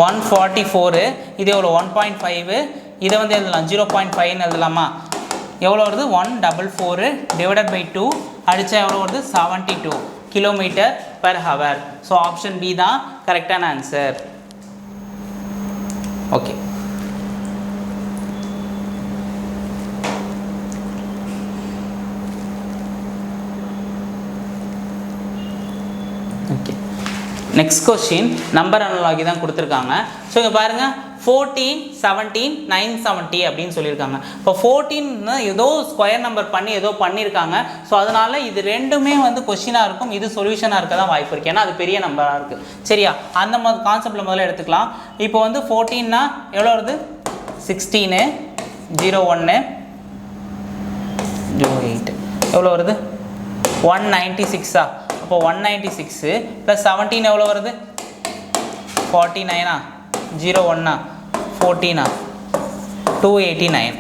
144 இது எவ்வளோ 1.5 இதை வந்து எழுதலாம் 0.5ன்னு எழுதலாமா? எவ்வளோ வருது 144 டிவைடட் பை 2 அடித்தா எவ்வளோ வருது 72 km per hour. So option B தான் கரெக்டான answer. Okay. Okay. Next question number analogy தான் கொடுத்துருக்காங்க. ஸோ இங்கே பாருங்கள் 14 17 970 அப்படின்னு சொல்லியிருக்காங்க. இப்போ 14 ஏதோ ஸ்கொயர் நம்பர் பண்ணி ஏதோ பண்ணியிருக்காங்க. ஸோ அதனால் இது ரெண்டுமே வந்து கொஸ்டினாக இருக்கும், இது சொல்யூஷனாக இருக்க தான் வாய்ப்பு இருக்குது. ஏன்னா அது பெரிய நம்பராக இருக்குது. சரியா? அந்த மாதிரி கான்செப்டில் முதல்ல எடுத்துக்கலாம். இப்போ வந்து 14னா எவ்வளோ வருது 16 01 08 எவ்வளோ வருது 196. அப்போ 196 ப்ளஸ் 17 எவ்வளோ வருது 49 01 14 289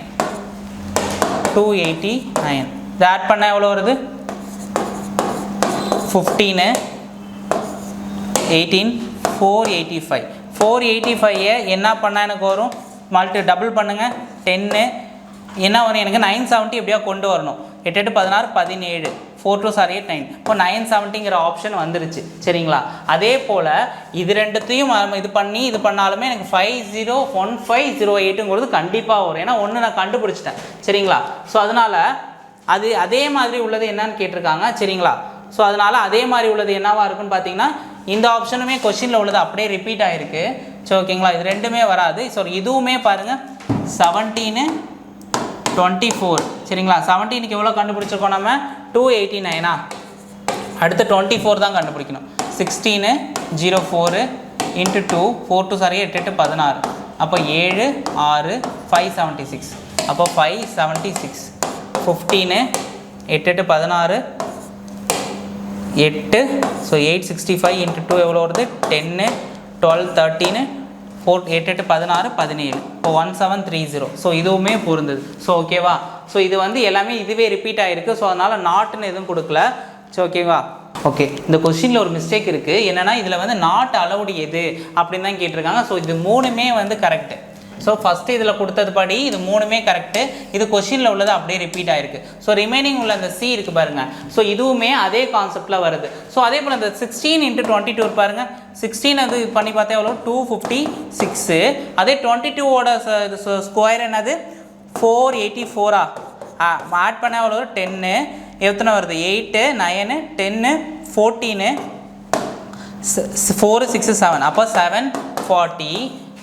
இதை ஆட் பண்ணால் எவ்வளோ வருது 15 18 485 என்ன பண்ணால் எனக்கு வரும் டபுள் பண்ணுங்கள் 10 என்ன வரும் எனக்கு 970 எப்படியா கொண்டு வரணும். 8 8 16 17 4 2 8 9 இப்போ 970ங்கிற ஆப்ஷன் வந்துருச்சு. சரிங்களா? அதே போல் இது ரெண்டுத்தையும் இது பண்ணாலுமே எனக்கு 501508ங்கிறது கண்டிப்பாக வரும். ஏன்னா ஒன்று நான் கண்டுபிடிச்சிட்டேன். சரிங்களா? ஸோ அதனால் அதே மாதிரி உள்ளது என்னன்னு கேட்டிருக்காங்க. சரிங்களா? ஸோ அதனால் அதே மாதிரி உள்ளது என்னவாக இருக்குன்னு பார்த்தீங்கன்னா இந்த ஆப்ஷனுமே கொஸ்டினில் உள்ளது அப்படியே ரிப்பீட் ஆகிருக்கு. ஸோ ஓகேங்களா? இது ரெண்டுமே வராது. ஸோ இதுவுமே பாருங்கள் 17 24. சரிங்களா? 17க்கு எவ்வளோ கண்டுபிடிச்சிருக்கோம் நம்ம 289. அடுத்து 24 தான் கண்டுபிடிக்கணும். 16 04 இன்ட்டு 2 4 2 8 8 16 அப்போ 7 6 576 அப்போ 576 15 8 8 16 8 ஸோ 865 இன்ட்டு 2 எவ்வளோ வருது 10 12 13 4 8 8 16 17 இப்போ 1730. ஸோ இதுவுமே பொருந்தது. ஸோ ஓகேவா? ஸோ இது வந்து எல்லாமே இதுவே ரிப்பீட் ஆகிருக்கு. ஸோ அதனால் நாட்டுன்னு எதுவும் கொடுக்கல. ஸோ ஓகேவா? ஓகே. இந்த கொஸ்டினில் ஒரு மிஸ்டேக் இருக்குது. என்னென்னா இதில் வந்து நாட் அலவுடு எது அப்படின்னு தான் கேட்டிருக்காங்க. ஸோ இது மூணுமே வந்து கரெக்டு. ஸோ ஃபஸ்ட்டு இதில் கொடுத்தது படி இது மூணுமே கரெக்டு. இது கொஸ்டினில் உள்ளது அப்படியே ரிப்பீட் ஆகிருக்கு. ஸோ ரிமைனிங் உள்ள அந்த சி இருக்குது பாருங்கள். ஸோ இதுவுமே அதே கான்செப்டில் வருது. ஸோ அதே போல் அந்த 16 இன்ட்டு 22 பாருங்கள். 16 அது பண்ணி பார்த்தா எவ்வளோ 256. அதே 22ஓட ஸ்கொயர் என்னது 484 ஆட் பண்ண எவ்வளோ வரும் 10 எத்தனை வருது 8 9 10 14 4 6 7 அப்போ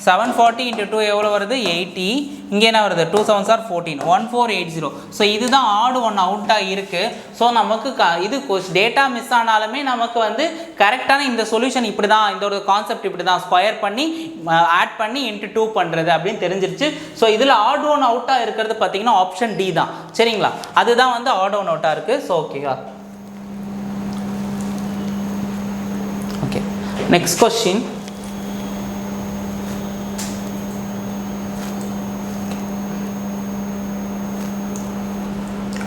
740 into 2 எவ்வளோ வருது 80 இங்கே என்ன வருது 2 7s are 14 1480 ஸோ இதுதான் ஆட் ஒன் அவுட்டாக இருக்குது ஸோ நமக்கு இது டேட்டா மிஸ் ஆனாலுமே நமக்கு வந்து கரெக்டான இந்த சொல்யூஷன் இப்படி தான் இந்த ஒரு கான்செப்ட் இப்படி தான் ஸ்கொயர் பண்ணி ஆட் பண்ணி இன்ட்டு 2 பண்ணுறது அப்படின்னு தெரிஞ்சிருச்சு ஸோ இதில் ஆட் ஒன் அவுட்டாக இருக்கிறது பார்த்தீங்கன்னா ஆப்ஷன் டி தான் சரிங்களா அதுதான் வந்து ஆட் ஒன் அவுட்டாக இருக்குது ஸோ ஓகேவா okay next question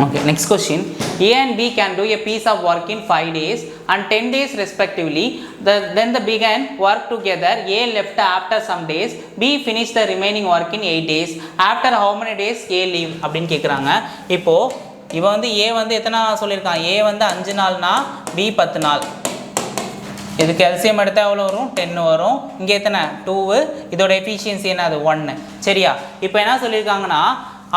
Okay, next question. A and B can do a piece of work in 5 days and 10 days respectively. Then they began work together. A left after some days. B finished the remaining work in 8 days. After how many days A leave? அப்படின்னு கேட்குறாங்க இப்போ இவன் வந்து A வந்து எத்தனை நாள் சொல்லியிருக்கான் A வந்து 5 நாள்னா B 10 நாள் இதுக்கு எல்சிஎம் எடுத்தால் எவ்வளோ வரும் 10 வரும் இங்கே எத்தனை 2 இதோட எஃபிஷியன்சி என்ன அது 1 சரியா இப்போ என்ன சொல்லியிருக்காங்கன்னா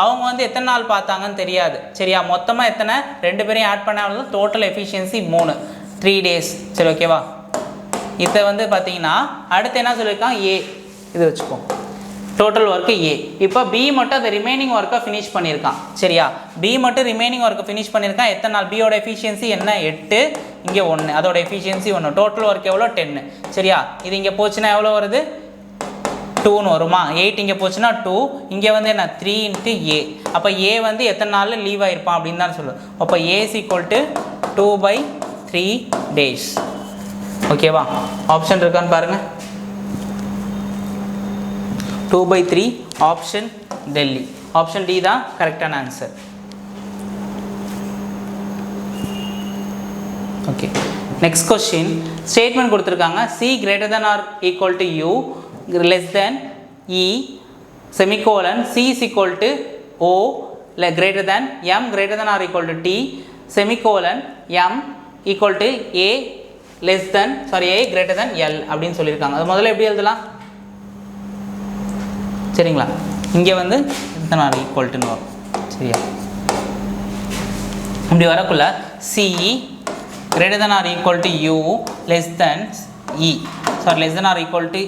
அவங்க வந்து எத்தனை நாள் பார்த்தாங்கன்னு தெரியாது சரியா மொத்தமாக எத்தனை ரெண்டு பேரையும் ஆட் பண்ணாலும் டோட்டல் எஃபிஷியன்சி 3 days சரி ஓகேவா இதை வந்து பார்த்தீங்கன்னா அடுத்து என்ன சொல்லியிருக்காங்க ஏ இது வச்சுப்போம் டோட்டல் ஒர்க்கு ஏ இப்போ பி மட்டும் அந்த ரிமைனிங் ஒர்க்கை ஃபினிஷ் பண்ணியிருக்கான் சரியா பி மட்டும் ரிமைனிங் ஒர்க்கை ஃபினிஷ் பண்ணியிருக்கான் எத்தனை நாள் பியோட எஃபிஷியன்சி என்ன 8 இங்கே 1 அதோட எஃபிஷியன்சி 1 டோட்டல் ஒர்க் எவ்வளோ 10 சரியா இது இங்கே போச்சுன்னா எவ்வளோ வருது 2ன்னு வருமா 8 இங்கே போச்சுன்னா 2 இங்கே வந்து என்ன 3 into A அப்போ A வந்து எத்தனை நாளில் லீவ் ஆகிருப்பான் அப்படின்னு தான் சொல்லுவோம் அப்போ A is equal to 2/3 days ஓகேவா ஆப்ஷன் இருக்கான்னு பாருங்கள் 2/3 ஆப்ஷன் டெல்லி ஆப்ஷன் டி தான் கரெக்டான answer okay next question statement கொடுத்துருக்காங்க C greater than or equal to U less than E semicolon C is equal to O greater than M greater than or equal to T semicolon M equal to A less than sorry A greater than L அப்படின்னு சொல்லியிருக்காங்க அது முதல்ல எப்படி எழுதலாம் சரிங்களா இங்கே வந்து எத்தனை ஈக்குவல்ட்டுன்னு வரும் சரியா இப்படி வரக்குள்ள C greater than or equal to U less than E sorry less than or equal to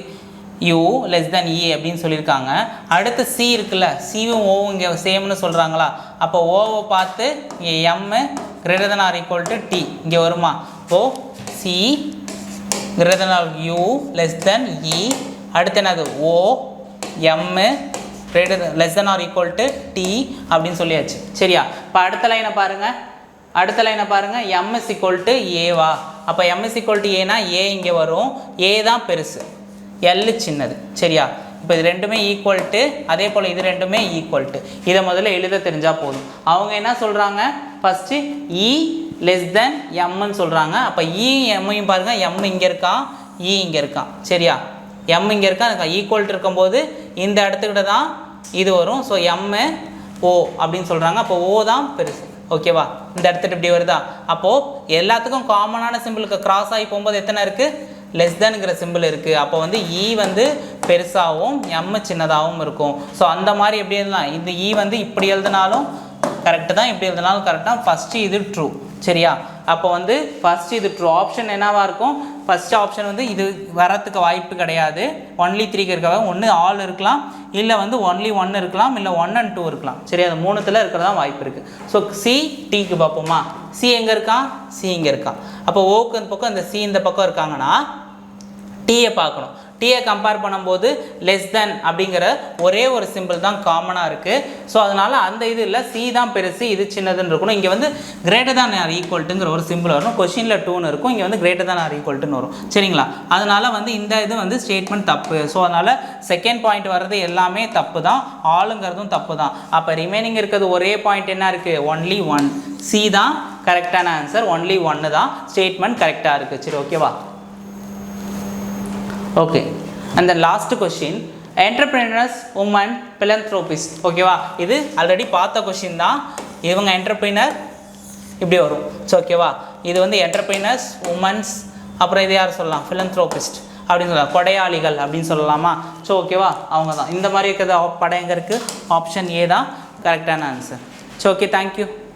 U less than E அப்படின்னு சொல்லியிருக்காங்க அடுத்து C இருக்குல்ல Cவும் Oவும் இங்கே சேம்னு சொல்கிறாங்களா அப்போ ஓவை பார்த்து இங்கே M greater than or equal to T இங்கே வருமா ஓ C greater than or U less than E அடுத்து என்னது O M greater than less than or equal to T அப்படின்னு சொல்லியாச்சு சரியா இப்போ அடுத்த லைனை பாருங்கள் M is equal to Aவா அப்போ M is equal to Aனா A இங்கே வரும் A தான் பெருசு L சின்னது சரியா இப்போ இது ரெண்டுமே ஈக்குவல்ட்டு அதே போல் இது ரெண்டுமே ஈக்குவல்ட்டு இதை முதல்ல எழுத தெரிஞ்சால் போதும் அவங்க என்ன சொல்கிறாங்க ஃபஸ்ட்டு E less than Mன்னு சொல்கிறாங்க அப்போ E Mமையும் பாருங்கள் M இங்கே இருக்கான் E இங்கே இருக்கான் சரியா M இங்கே இருக்கான் ஈக்குவல்ட்டு இருக்கும்போது இந்த இடத்துக்கிட்ட தான் இது வரும் ஸோ M O அப்படின்னு சொல்கிறாங்க அப்போ O தான் பெருசு ஓகேவா இந்த இடத்துக்கு இப்படி வருதா அப்போது எல்லாத்துக்கும் காமனான சிம்பிளுக்கு கிராஸ் ஆகி போகும்போது எத்தனை இருக்குது லெஸ் தேனுங்கிற சிம்பிள் இருக்குது அப்போ வந்து E வந்து பெருசாகவும் M சின்னதாகவும் இருக்கும் ஸோ அந்த மாதிரி எப்படி எழுதலாம் இந்த E வந்து இப்படி எழுதினாலும் கரெக்டு தான் இப்படி எழுதினாலும் கரெக்டாக ஃபஸ்ட்டு இது ட்ரூ சரியா அப்போ வந்து ஃபஸ்ட்டு இது ட்ரூ ஆப்ஷன் என்னவாக இருக்கும் ஃபஸ்ட் ஆப்ஷன் வந்து இது வரத்துக்கு வாய்ப்பு கிடையாது ஒன்லி 3க்கு இருக்காது ஒன்று ஆல் இருக்கலாம் இல்லை வந்து ஒன்லி 1 இருக்கலாம் இல்லை 1 and 2 இருக்கலாம் சரி அது 3த்தில் இருக்கிறதா வாய்ப்பு இருக்குது ஸோ C Tக்கு பார்ப்போமா C எங்கே இருக்கான் C இங்கே இருக்கான் அப்போ ஓக்கு இந்த பக்கம் இந்த C இந்த பக்கம் இருக்காங்கன்னா Tயை பார்க்கணும் Tயை கம்பேர் பண்ணும்போது லெஸ் தென் அப்படிங்கிற ஒரே ஒரு சிம்பிள் தான் காமனாக இருக்குது ஸோ அதனால் அந்த இது இல்லை C தான் பெருசு இது சின்னதுன்னு இருக்கணும் இங்கே வந்து கிரேட்டர் தான் ஆர் ஈக்குவல்ட்டுங்கிற ஒரு சிம்பிள் வரும் கொஷினில் 2ன்னு இருக்கும் இங்கே வந்து கிரேட்டர் தான் ஆர் ஈக்குவல்ட்டுன்னு வரும் சரிங்களா அதனால் வந்து இந்த இது வந்து ஸ்டேட்மெண்ட் தப்பு ஸோ அதனால் செகண்ட் பாயிண்ட் வர்றது எல்லாமே தப்பு தான் ஆளுங்கிறதும் தப்பு தான் அப்போ ரிமைனிங் இருக்கிறது ஒரே பாயிண்ட் என்ன இருக்குது ஒன்லி 1 C தான் கரெக்டான ஆன்சர் ஒன்லி 1 தான் ஸ்டேட்மெண்ட் கரெக்டாக இருக்குது சரி ஓகேவா okay and the last question entrepreneurs woman philanthropist ஓகேவா இது ஆல்ரெடி பார்த்த கொஸ்டின் தான் இவங்க என்டர்பிரினர் இப்படி வரும் ஸோ ஓகேவா இது வந்து என்டர்பிரினர்ஸ் உமன்ஸ் அப்புறம் இது யார் சொல்லலாம் philanthropist அப்படின்னு சொல்லலாம் கொடையாளிகள் அப்படின்னு சொல்லலாமா ஸோ ஓகேவா அவங்க தான் இந்த மாதிரி இருக்கிறது படம் எங்கே இருக்குது ஆப்ஷன் ஏ தான் கரெக்டான ஆன்சர். So okay, thank you.